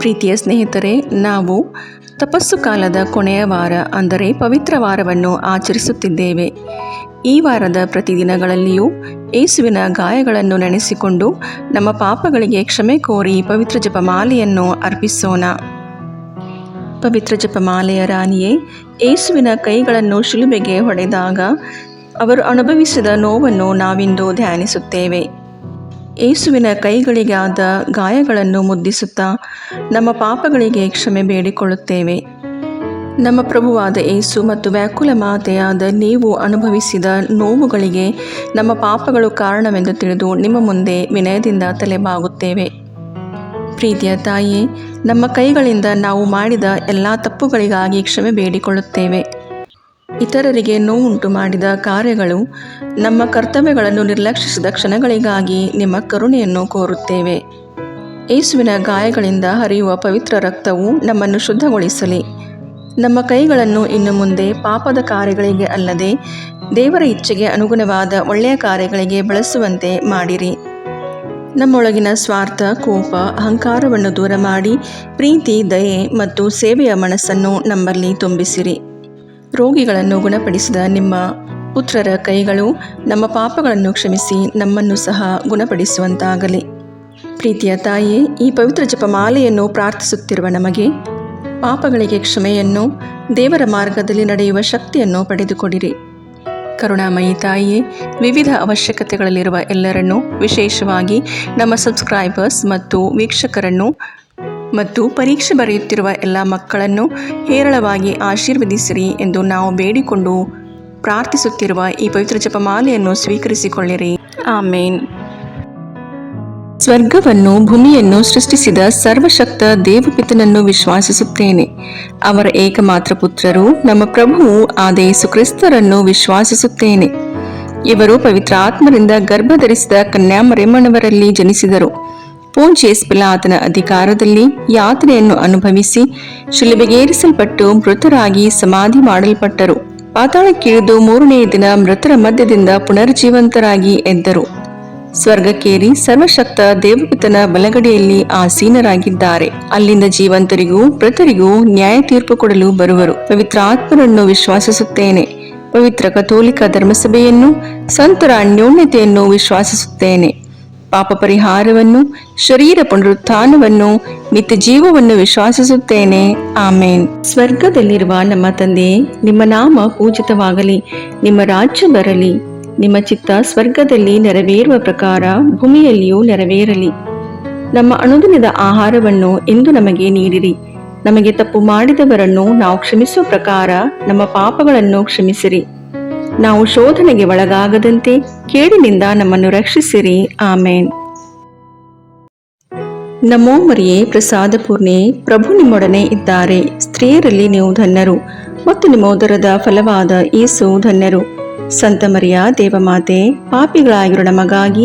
ಪ್ರೀತಿಯ ಸ್ನೇಹಿತರೆ, ನಾವು ತಪಸ್ಸು ಕಾಲದ ಕೊನೆಯ ವಾರ ಅಂದರೆ ಪವಿತ್ರ ವಾರವನ್ನು ಆಚರಿಸುತ್ತಿದ್ದೇವೆ. ಈ ವಾರದ ಪ್ರತಿದಿನಗಳಲ್ಲಿಯೂ ಯೇಸುವಿನ ಗಾಯಗಳನ್ನು ನೆನೆಸಿಕೊಂಡು ನಮ್ಮ ಪಾಪಗಳಿಗೆ ಕ್ಷಮೆ ಕೋರಿ ಪವಿತ್ರ ಜಪಮಾಲೆಯನ್ನು ಅರ್ಪಿಸೋಣ. ಪವಿತ್ರ ಜಪಮಾಲೆಯ ರಾಣಿಯೇ, ಯೇಸುವಿನ ಕೈಗಳನ್ನು ಶಿಲುಬೆಗೆ ಹೊಡೆದಾಗ ಅವರು ಅನುಭವಿಸಿದ ನೋವನ್ನು ನಾವಿಂದು ಧ್ಯಾನಿಸುತ್ತೇವೆ. ಯೇಸುವಿನ ಕೈಗಳಿಗಾದ ಗಾಯಗಳನ್ನು ಮುದ್ದಿಸುತ್ತಾ ನಮ್ಮ ಪಾಪಗಳಿಗೆ ಕ್ಷಮೆ ಬೇಡಿಕೊಳ್ಳುತ್ತೇವೆ. ನಮ್ಮ ಪ್ರಭುವಾದ ಯೇಸು ಮತ್ತು ವ್ಯಾಕುಲ ಮಾತೆಯಾದ ನೀವು ಅನುಭವಿಸಿದ ನೋವುಗಳಿಗೆ ನಮ್ಮ ಪಾಪಗಳು ಕಾರಣವೆಂದು ತಿಳಿದು ನಿಮ್ಮ ಮುಂದೆ ವಿನಯದಿಂದ ತಲೆಬಾಗುತ್ತೇವೆ. ಪ್ರೀತಿಯ ತಾಯಿಯೇ, ನಮ್ಮ ಕೈಗಳಿಂದ ನಾವು ಮಾಡಿದ ಎಲ್ಲ ತಪ್ಪುಗಳಿಗಾಗಿ ಕ್ಷಮೆ ಬೇಡಿಕೊಳ್ಳುತ್ತೇವೆ. ಇತರರಿಗೆ ನೋವುಂಟು ಮಾಡಿದ ಕಾರ್ಯಗಳು, ನಮ್ಮ ಕರ್ತವ್ಯಗಳನ್ನು ನಿರ್ಲಕ್ಷಿಸಿದ ಕ್ಷಣಗಳಿಗಾಗಿ ನಿಮ್ಮ ಕರುಣೆಯನ್ನು ಕೋರುತ್ತೇವೆ. ಯೇಸುವಿನ ಗಾಯಗಳಿಂದ ಹರಿಯುವ ಪವಿತ್ರ ರಕ್ತವು ನಮ್ಮನ್ನು ಶುದ್ಧಗೊಳಿಸಲಿ. ನಮ್ಮ ಕೈಗಳನ್ನು ಇನ್ನು ಮುಂದೆ ಪಾಪದ ಕಾರ್ಯಗಳಿಗೆ ಅಲ್ಲದೆ ದೇವರ ಇಚ್ಛೆಗೆ ಅನುಗುಣವಾದ ಒಳ್ಳೆಯ ಕಾರ್ಯಗಳಿಗೆ ಬಳಸುವಂತೆ ಮಾಡಿರಿ. ನಮ್ಮೊಳಗಿನ ಸ್ವಾರ್ಥ, ಕೋಪ, ಅಹಂಕಾರವನ್ನು ದೂರ ಮಾಡಿ ಪ್ರೀತಿ, ದಯೆ ಮತ್ತು ಸೇವೆಯ ಮನಸ್ಸನ್ನು ನಮ್ಮಲ್ಲಿ ತುಂಬಿಸಿರಿ. ರೋಗಿಗಳನ್ನು ಗುಣಪಡಿಸಿದ ನಿಮ್ಮ ಪುತ್ರರ ಕೈಗಳು ನಮ್ಮ ಪಾಪಗಳನ್ನು ಕ್ಷಮಿಸಿ ನಮ್ಮನ್ನು ಸಹ ಗುಣಪಡಿಸುವಂತಾಗಲಿ. ಪ್ರೀತಿಯ ತಾಯಿಯೇ, ಈ ಪವಿತ್ರ ಜಪಮಾಲೆಯನ್ನು ಪ್ರಾರ್ಥಿಸುತ್ತಿರುವ ನಮಗೆ ಪಾಪಗಳಿಗೆ ಕ್ಷಮೆಯನ್ನು, ದೇವರ ಮಾರ್ಗದಲ್ಲಿ ನಡೆಯುವ ಶಕ್ತಿಯನ್ನು ಪಡೆದುಕೊಡಿರಿ. ಕರುಣಾಮಯಿ ತಾಯಿಯೇ, ವಿವಿಧ ಅವಶ್ಯಕತೆಗಳಲ್ಲಿರುವ ಎಲ್ಲರನ್ನೂ, ವಿಶೇಷವಾಗಿ ನಮ್ಮ ಸಬ್ಸ್ಕ್ರೈಬರ್ಸ್ ಮತ್ತು ವೀಕ್ಷಕರನ್ನು ಮತ್ತು ಪರೀಕ್ಷೆ ಬರೆಯುತ್ತಿರುವ ಎಲ್ಲ ಮಕ್ಕಳನ್ನು ಹೇರಳವಾಗಿ ಆಶೀರ್ವದಿಸಿರಿ ಎಂದು ನಾವು ಬೇಡಿಕೊಂಡು ಪ್ರಾರ್ಥಿಸುತ್ತಿರುವ ಈ ಪವಿತ್ರ ಜಪಮಾಲೆಯನ್ನು ಸ್ವೀಕರಿಸಿಕೊಳ್ಳಿರಿ. ಆಮೇನ್. ಸ್ವರ್ಗವನ್ನು ಭೂಮಿಯನ್ನು ಸೃಷ್ಟಿಸಿದ ಸರ್ವಶಕ್ತ ದೇವಪಿತನನ್ನು ವಿಶ್ವಾಸಿಸುತ್ತೇನೆ. ಅವರ ಏಕಮಾತ್ರ ಪುತ್ರರು ನಮ್ಮ ಪ್ರಭುವು ಆದ ಯೇಸು ಕ್ರಿಸ್ತರನ್ನು ವಿಶ್ವಾಸಿಸುತ್ತೇನೆ. ಇವರು ಪವಿತ್ರ ಆತ್ಮರಿಂದ ಗರ್ಭಧರಿಸಿದ ಕನ್ಯಾಮರಿಯಮ್ಮನವರಲ್ಲಿ ಜನಿಸಿದರು. ಪೋಂಚಿಯಸ್ ಪಿಲಾತನ ಅಧಿಕಾರದಲ್ಲಿ ಯಾತನೆಯನ್ನು ಅನುಭವಿಸಿ ಶಿಲುಬೆಗೇರಿಸಲ್ಪಟ್ಟು ಮೃತರಾಗಿ ಸಮಾಧಿ ಮಾಡಲ್ಪಟ್ಟರು. ಪಾತಾಳಕ್ಕಿಳಿದು ಮೂರನೆಯ ದಿನ ಮೃತರ ಮಧ್ಯದಿಂದ ಪುನರ್ಜೀವಂತರಾಗಿ ಎದ್ದರು. ಸ್ವರ್ಗಕ್ಕೇರಿ ಸರ್ವಶಕ್ತ ದೇವಪಿತನ ಬಲಗಡೆಯಲ್ಲಿ ಆಸೀನರಾಗಿದ್ದಾರೆ. ಅಲ್ಲಿಂದ ಜೀವಂತರಿಗೂ ಮೃತರಿಗೂ ನ್ಯಾಯ ತೀರ್ಪು ಕೊಡಲು ಬರುವರು. ಪವಿತ್ರ ಆತ್ಮರನ್ನು ವಿಶ್ವಾಸಿಸುತ್ತೇನೆ. ಪವಿತ್ರ ಕಥೋಲಿಕ ಧರ್ಮಸಭೆಯನ್ನು, ಸಂತರ ಅನ್ಯೋನ್ಯತೆಯನ್ನು ವಿಶ್ವಾಸಿಸುತ್ತೇನೆ. ಪಾಪ ಪರಿಹಾರವನ್ನು, ಶರೀರ ಪುನರುತ್ಥಾನವನ್ನು, ನಿತ್ಯ ಜೀವವನ್ನು ವಿಶ್ವಾಸಿಸುತ್ತೇನೆ. ಆಮೇನ್. ಸ್ವರ್ಗದಲ್ಲಿರುವ ನಮ್ಮ ತಂದೆಯೇ, ನಿಮ್ಮ ನಾಮ ಪೂಜಿತವಾಗಲಿ. ನಿಮ್ಮ ರಾಜ್ಯ ಬರಲಿ. ನಿಮ್ಮ ಚಿತ್ತ ಸ್ವರ್ಗದಲ್ಲಿ ನೆರವೇರುವ ಪ್ರಕಾರ ಭೂಮಿಯಲ್ಲಿಯೂ ನೆರವೇರಲಿ. ನಮ್ಮ ಅನುದಿನದ ಆಹಾರವನ್ನು ಇಂದು ನಮಗೆ ನೀಡಿರಿ. ನಮಗೆ ತಪ್ಪು ಮಾಡಿದವರನ್ನು ನಾವು ಕ್ಷಮಿಸುವ ಪ್ರಕಾರ ನಮ್ಮ ಪಾಪಗಳನ್ನು ಕ್ಷಮಿಸಿರಿ. ನಾವು ಶೋಧನೆಗೆ ಒಳಗಾಗದಂತೆ ಕೇಡಿನಿಂದ ನಮ್ಮನ್ನು ರಕ್ಷಿಸಿರಿ. ಆಮೇನ್. ನಮೋ ಮರಿಯೇ, ಪ್ರಸಾದ ಪೂರ್ಣೆ, ಪ್ರಭು ನಿಮ್ಮೊಡನೆ ಇದ್ದಾರೆ. ಸ್ತ್ರೀಯರಲ್ಲಿ ನೀವು ಧನ್ಯರು ಮತ್ತು ನಿಮ್ಮ ಉದರದ ಫಲವಾದ ಯೇಸು ಧನ್ಯರು. ಸಂತ ಮರಿಯ ದೇವಮಾತೆ, ಪಾಪಿಗಳಾಗಿರೋ ನಮಗಾಗಿ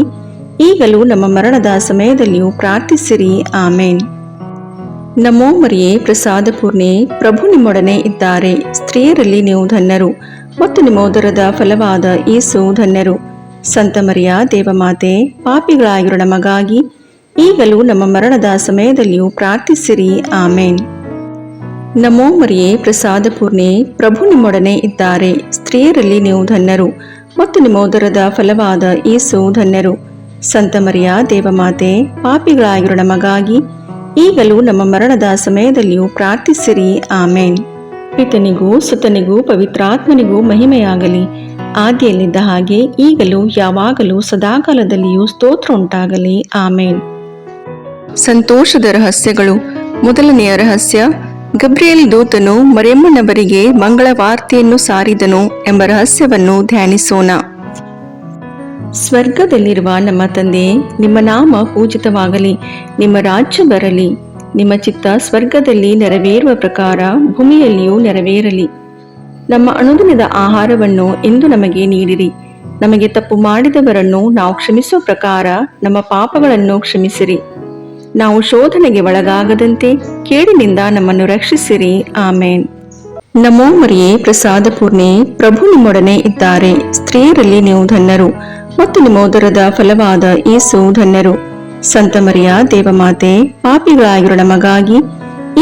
ಈಗಲೂ ನಮ್ಮ ಮರಣದ ಸಮಯದಲ್ಲಿಯೂ ಪ್ರಾರ್ಥಿಸಿರಿ. ಆಮೇನ್. ನಮೋ ಮರಿಯೇ, ಪ್ರಸಾದ ಪೂರ್ಣೆ, ಪ್ರಭು ನಿಮ್ಮೊಡನೆ ಇದ್ದಾರೆ. ಸ್ತ್ರೀಯರಲ್ಲಿ ನೀವು ಧನ್ಯರು ಮತ್ತು ನಿಮ್ಮ ಉದರದ ಫಲವಾದ ಯೇಸು ಧನ್ಯರು. ಸಂತ ಮರಿಯ ದೇವಮಾತೆ, ಪಾಪಿಗಳಾಗಿರೋ ನಮಗಾಗಿ ಈಗಲೂ ನಮ್ಮ ಮರಣದ ಸಮಯದಲ್ಲಿಯೂ ಪ್ರಾರ್ಥಿಸಿರಿ. ಆಮೇನ್. ನಮೋ ಮರಿಯೇ, ಪ್ರಸಾದ ಪೂರ್ಣೆ, ಪ್ರಭು ನಿಮ್ಮೊಡನೆ ಇದ್ದಾರೆ. ಸ್ತ್ರೀಯರಲ್ಲಿ ನೀವು ಧನ್ಯರು ಮತ್ತು ನಿಮ್ಮ ಉದರದ ಫಲವಾದ ಯೇಸು ಧನ್ಯರು. ಸಂತ ಮರಿಯ ದೇವಮಾತೆ, ಪಾಪಿಗಳಾಗಿರೋ ನಮಗಾಗಿ ಈಗಲೂ ನಮ್ಮ ಮರಣದ ಸಮಯದಲ್ಲಿಯೂ ಪ್ರಾರ್ಥಿಸಿರಿ. ಆಮೇನ್. ಪಿತನಿಗೂ ಸುತನಿಗೂ ಪವಿತ್ರಾತ್ಮನಿಗೂ ಮಹಿಮೆಯಾಗಲಿ. ಆದಿಯಲ್ಲಿದ್ದ ಹಾಗೆ ಈಗಲೂ ಯಾವಾಗಲೂ ಸದಾಕಾಲದಲ್ಲಿಯೂ ಸ್ತೋತ್ರ ಉಂಟಾಗಲಿ. ಆಮೇನ್. ಸಂತೋಷದ ರಹಸ್ಯಗಳು. ಮೊದಲನೆಯ ರಹಸ್ಯ, ಗಬ್ರಿಯೇಲ್ ದೂತನು ಮರಿಯಮ್ಮನವರಿಗೆ ಮಂಗಳ ವಾರ್ತೆಯನ್ನು ಸಾರಿದನು ಎಂಬ ರಹಸ್ಯವನ್ನು ಧ್ಯಾನಿಸೋಣ. ಸ್ವರ್ಗದಲ್ಲಿರುವ ನಮ್ಮ ತಂದೆಯೇ, ನಿಮ್ಮ ನಾಮ ಪೂಜಿತವಾಗಲಿ. ನಿಮ್ಮ ರಾಜ್ಯ ಬರಲಿ. ನಿಮ್ಮ ಚಿತ್ತ ಸ್ವರ್ಗದಲ್ಲಿ ನೆರವೇರುವ ಪ್ರಕಾರ ಭೂಮಿಯಲ್ಲಿಯೂ ನೆರವೇರಲಿ. ನಮ್ಮ ಅನುದಿನದ ಆಹಾರವನ್ನು ಇಂದು ನಮಗೆ ನೀಡಿರಿ. ನಮಗೆ ತಪ್ಪು ಮಾಡಿದವರನ್ನು ನಾವು ಕ್ಷಮಿಸುವ ಪ್ರಕಾರ ನಮ್ಮ ಪಾಪಗಳನ್ನು ಕ್ಷಮಿಸಿರಿ. ನಾವು ಶೋಧನೆಗೆ ಒಳಗಾಗದಂತೆ ಕೇಡಿನಿಂದ ನಮ್ಮನ್ನು ರಕ್ಷಿಸಿರಿ. ಆಮೇನ್. ನಮೋ ಮರಿಯೇ, ಪ್ರಸಾದ ಪೂರ್ಣೆ, ಪ್ರಭು ನಿಮ್ಮೊಡನೆ ಇದ್ದಾರೆ. ಸ್ತ್ರೀಯರಲ್ಲಿ ನೀವು ಧನ್ಯರು ಮತ್ತು ನಿಮ್ಮ ಉದರದ ಫಲವಾದ ಯೇಸು ಧನ್ಯರು. ಸಂತ ಮರಿಯ ದೇವಮಾತೆ, ಪಾಪಿಗಳಾಗಿರೋ ನಮಗಾಗಿ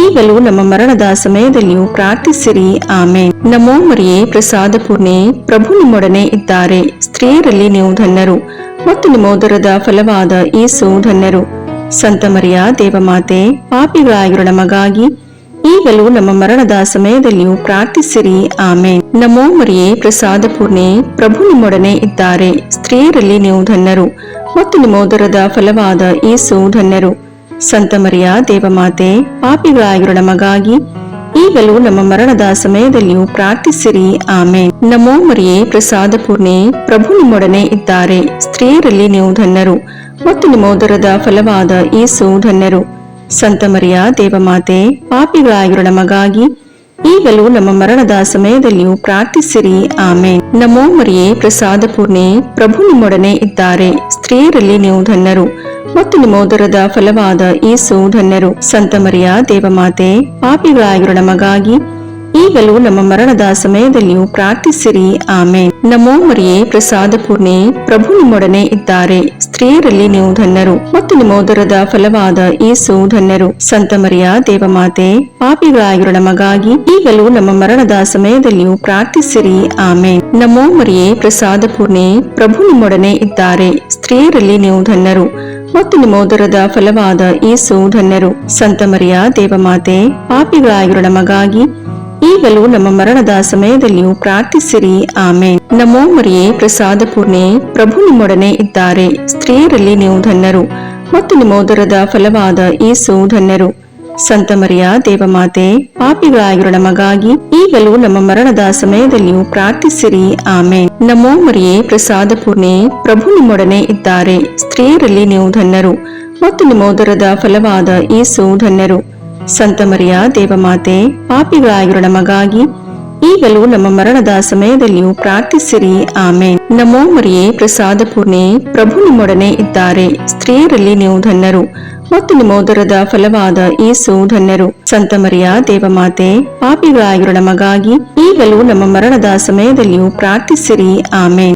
ಈಗಲೂ ನಮ್ಮ ಮರಣದ ಸಮಯದಲ್ಲಿಯೂ ಪ್ರಾರ್ಥಿಸಿರಿ. ಆಮೇನ್. ನಮೋ ಮರಿಯೇ, ಪ್ರಸಾದ ಪೂರ್ಣೆ, ಪ್ರಭು ನಿಮ್ಮೊಡನೆ ಇದ್ದಾರೆ. ಸ್ತ್ರೀಯರಲ್ಲಿ ನೀವು ಧನ್ಯರು ಮತ್ತು ನಿಮ್ಮ ಉದರದ ಫಲವಾದ ಯೇಸು ಧನ್ಯರು. ಸಂತ ಮರಿಯ ದೇವಮಾತೆ, ಪಾಪಿಗಳಾಗಿರೋ ನಮಗಾಗಿ ಈಗಲೂ ನಮ್ಮ ಮರಣದ ಸಮಯದಲ್ಲಿಯೂ ಪ್ರಾರ್ಥಿಸಿರಿ. ಆಮೇನ್. ನಮೋ ಮರಿಯೇ, ಪ್ರಸಾದ ಪೂರ್ಣೆ, ಪ್ರಭು ನಿಮ್ಮೊಡನೆ ಇದ್ದಾರೆ. ಸ್ತ್ರೀಯರಲ್ಲಿ ನೀವು ಧನ್ಯರು ಮತ್ತು ನಿಮ್ಮ ಉದರದ ಫಲವಾದ ಯೇಸು ಧನ್ಯರು. ಸಂತ ಮರಿಯ ದೇವಮಾತೆ, ಪಾಪಿಗಳಾಗಿರೋ ನಮಗಾಗಿ ಈಗಲೂ ನಮ್ಮ ಮರಣದ ಸಮಯದಲ್ಲಿಯೂ ಪ್ರಾರ್ಥಿಸಿರಿ. ಆಮೇನ್. ನಮೋ ಮರಿಯೇ, ಪ್ರಸಾದ ಪೂರ್ಣೆ, ಪ್ರಭು ನಿಮ್ಮೊಡನೆ ಇದ್ದಾರೆ. ಸ್ತ್ರೀಯರಲ್ಲಿ ನೀವು ಧನ್ಯರು ಮತ್ತು ನಿಮ್ಮ ಉದರದ ಫಲವಾದ ಯೇಸು ಧನ್ಯರು. ಸಂತ ಮರಿಯ ದೇವಮಾತೆ, ಪಾಪಿಗಳಾಗಿರೋ ನಮಗಾಗಿ ಈಗಲೂ ನಮ್ಮ ಮರಣದ ಸಮಯದಲ್ಲಿಯೂ ಪ್ರಾರ್ಥಿಸಿರಿ. ಆಮೇನ್. ನಮೋ ಮರಿಯೇ, ಪ್ರಸಾದ ಪೂರ್ಣೆ, ಪ್ರಭು ನಿಮ್ಮೊಡನೆ ಇದ್ದಾರೆ. ಸ್ತ್ರೀಯರಲ್ಲಿ ನೀವು ಧನ್ಯರು ಮತ್ತು ನಿಮ್ಮ ಉದರದ ಫಲವಾದ ಯೇಸು ಧನ್ಯರು. ಸಂತ ಮರಿಯ ದೇವಮಾತೆ, ಪಾಪಿಗಳಾಗಿರೋ ನಮಗಾಗಿ ಈಗಲೂ ನಮ್ಮ ಮರಣದ ಸಮಯದಲ್ಲಿಯೂ ಪ್ರಾರ್ಥಿಸಿರಿ. ಆಮೇನ್. ನಮೋ ಮರಿಯೇ, ಪ್ರಸಾದ ಪೂರ್ಣೆ, ಪ್ರಭು ನಿಮ್ಮೊಡನೆ ಇದ್ದಾರೆ. ಸ್ತ್ರೀಯರಲ್ಲಿ ನೀವು ಧನ್ಯರು ಮತ್ತು ನಿಮ್ಮ ಉದರದ ಫಲವಾದ ಯೇಸು ಧನ್ಯರು. ಸಂತ ಮರಿಯ ದೇವಮಾತೆ, ಪಾಪಿಗಳಾಗಿರೋ ನಮಗಾಗಿ ಈಗಲೂ ನಮ್ಮ ಮರಣದ ಸಮಯದಲ್ಲಿಯೂ ಪ್ರಾರ್ಥಿಸಿರಿ. ಆಮೇನ್. ನಮೋ ಮರಿಯೇ, ಪ್ರಸಾದ ಪೂರ್ಣೆ, ಪ್ರಭು ನಿಮ್ಮೊಡನೆ ಇದ್ದಾರೆ. ಸ್ತ್ರೀಯರಲ್ಲಿ ನೀವು ಧನ್ಯರು ಮತ್ತು ನಿಮ್ಮ ಉದರದ ಫಲವಾದ ಯೇಸು ಧನ್ಯರು. ಸಂತ ಮರಿಯ ದೇವಮಾತೆ, ಪಾಪಿಗಳಾಗಿರೋ ನಮಗಾಗಿ ಈಗಲೂ ನಮ್ಮ ಮರಣದ ಸಮಯದಲ್ಲಿಯೂ ಪ್ರಾರ್ಥಿಸಿರಿ. ಆಮೇನ್. ನಮೋ ಮರಿಯೇ, ಪ್ರಸಾದ ಪೂರ್ಣೆ, ಪ್ರಭು ನಿಮ್ಮೊಡನೆ ಇದ್ದಾರೆ. ಸ್ತ್ರೀಯರಲ್ಲಿ ನೀವು ಧನ್ಯರು ಮತ್ತು ನಿಮ್ಮ ಉದರದ ಫಲವಾದ ಯೇಸು ಧನ್ಯರು. ಸಂತ ಮರಿಯ ದೇವಮಾತೆ, ಪಾಪಿಗಳಾಗಿರೋ ನಮಗಾಗಿ ಈಗಲೂ ನಮ್ಮ ಮರಣದ ಸಮಯದಲ್ಲಿಯೂ ಪ್ರಾರ್ಥಿಸಿರಿ. ಆಮೇನ್. ನಮೋ ಮರಿಯೇ, ಪ್ರಸಾದ ಪೂರ್ಣೆ, ಪ್ರಭು ನಿಮ್ಮೊಡನೆ ಇದ್ದಾರೆ. ಸ್ತ್ರೀಯರಲ್ಲಿ ನೀವು ಧನ್ಯರು ಮತ್ತು ನಿಮ್ಮ ಉದರದ ಫಲವಾದ ಯೇಸು ಧನ್ಯರು. ಸಂತ ಮರಿಯ ದೇವಮಾತೆ, ಪಾಪಿಗಳಾಗಿರೋ ನಮಗಾಗಿ ಈಗಲೂ ನಮ್ಮ ಮರಣದ ಸಮಯದಲ್ಲಿಯೂ ಪ್ರಾರ್ಥಿಸಿರಿ. ಆಮೇನ್. ನಮೋ ಮರಿಯೇ, ಪ್ರಸಾದ ಪೂರ್ಣೆ, ಪ್ರಭು ನಿಮ್ಮೊಡನೆ ಇದ್ದಾರೆ. ಸ್ತ್ರೀಯರಲ್ಲಿ ನೀವು ಧನ್ಯರು ಮತ್ತು ನಿಮ್ಮ ಉದರದ ಫಲವಾದ ಯೇಸು ಧನ್ಯರು. ಸಂತ ಮರಿಯ ದೇವಮಾತೆ, ಪಾಪಿಗಳಾಗಿರೋ ನಮಗಾಗಿ ಈಗಲೂ ನಮ್ಮ ಮರಣದ ಸಮಯದಲ್ಲಿಯೂ ಪ್ರಾರ್ಥಿಸಿರಿ. ಆಮೇನ್.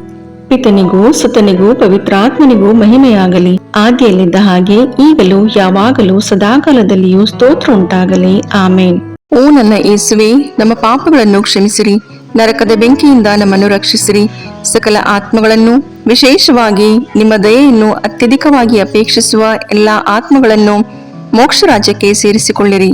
ಪಿತನಿಗೂ ಸುತನಿಗೂ ಪವಿತ್ರಾತ್ಮನಿಗೂ ಮಹಿಮೆಯಾಗಲಿ, ಆದಿಯಲ್ಲಿದ್ದ ಹಾಗೆ ಈಗಲೂ ಯಾವಾಗಲೂ ಸದಾಕಾಲದಲ್ಲಿಯೂ ಸ್ತೋತ್ರ ಉಂಟಾಗಲಿ. ಆಮೇನ್. ಓ ನನ್ನ ಯೇಸುವೆ, ನಮ್ಮ ಪಾಪಗಳನ್ನು ಕ್ಷಮಿಸಿರಿ, ನರಕದ ಬೆಂಕಿಯಿಂದ ನಮ್ಮನ್ನು ರಕ್ಷಿಸಿರಿ, ಸಕಲ ಆತ್ಮಗಳನ್ನು, ವಿಶೇಷವಾಗಿ ನಿಮ್ಮ ದಯೆಯನ್ನು ಅತ್ಯಧಿಕವಾಗಿ ಅಪೇಕ್ಷಿಸುವ ಎಲ್ಲಾ ಆತ್ಮಗಳನ್ನು ಮೋಕ್ಷ ರಾಜ್ಯಕ್ಕೆ ಸೇರಿಸಿಕೊಳ್ಳಿರಿ.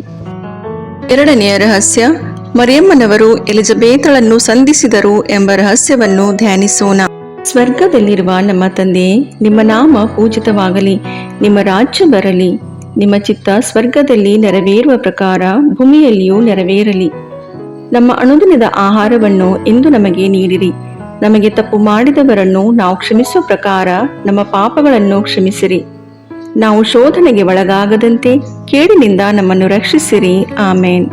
ಎರಡನೆಯ ರಹಸ್ಯ, ಮರಿಯಮ್ಮನವರು ಎಲಿಜಬೇತಳನ್ನು ಸಂಧಿಸಿದರು ಎಂಬ ರಹಸ್ಯವನ್ನು ಧ್ಯಾನಿಸೋಣ. ಸ್ವರ್ಗದಲ್ಲಿರುವ ನಮ್ಮ ತಂದೆಯೇ, ನಿಮ್ಮ ನಾಮ ಪೂಜಿತವಾಗಲಿ, ನಿಮ್ಮ ರಾಜ್ಯ ಬರಲಿ, ನಿಮ್ಮ ಚಿತ್ತ ಸ್ವರ್ಗದಲ್ಲಿ ನೆರವೇರುವ ಪ್ರಕಾರ ಭೂಮಿಯಲ್ಲಿಯೂ ನೆರವೇರಲಿ. ನಮ್ಮ ಅನುದಿನದ ಆಹಾರವನ್ನು ಇಂದು ನಮಗೆ ನೀಡಿರಿ. ನಮಗೆ ತಪ್ಪು ಮಾಡಿದವರನ್ನು ನಾವು ಕ್ಷಮಿಸುವ ಪ್ರಕಾರ ನಮ್ಮ ಪಾಪಗಳನ್ನು ಕ್ಷಮಿಸಿರಿ. ನಾವು ಶೋಧನೆಗೆ ಒಳಗಾಗದಂತೆ ಕೇಡಿನಿಂದ ನಮ್ಮನ್ನು ರಕ್ಷಿಸಿರಿ. ಆಮೇನ್.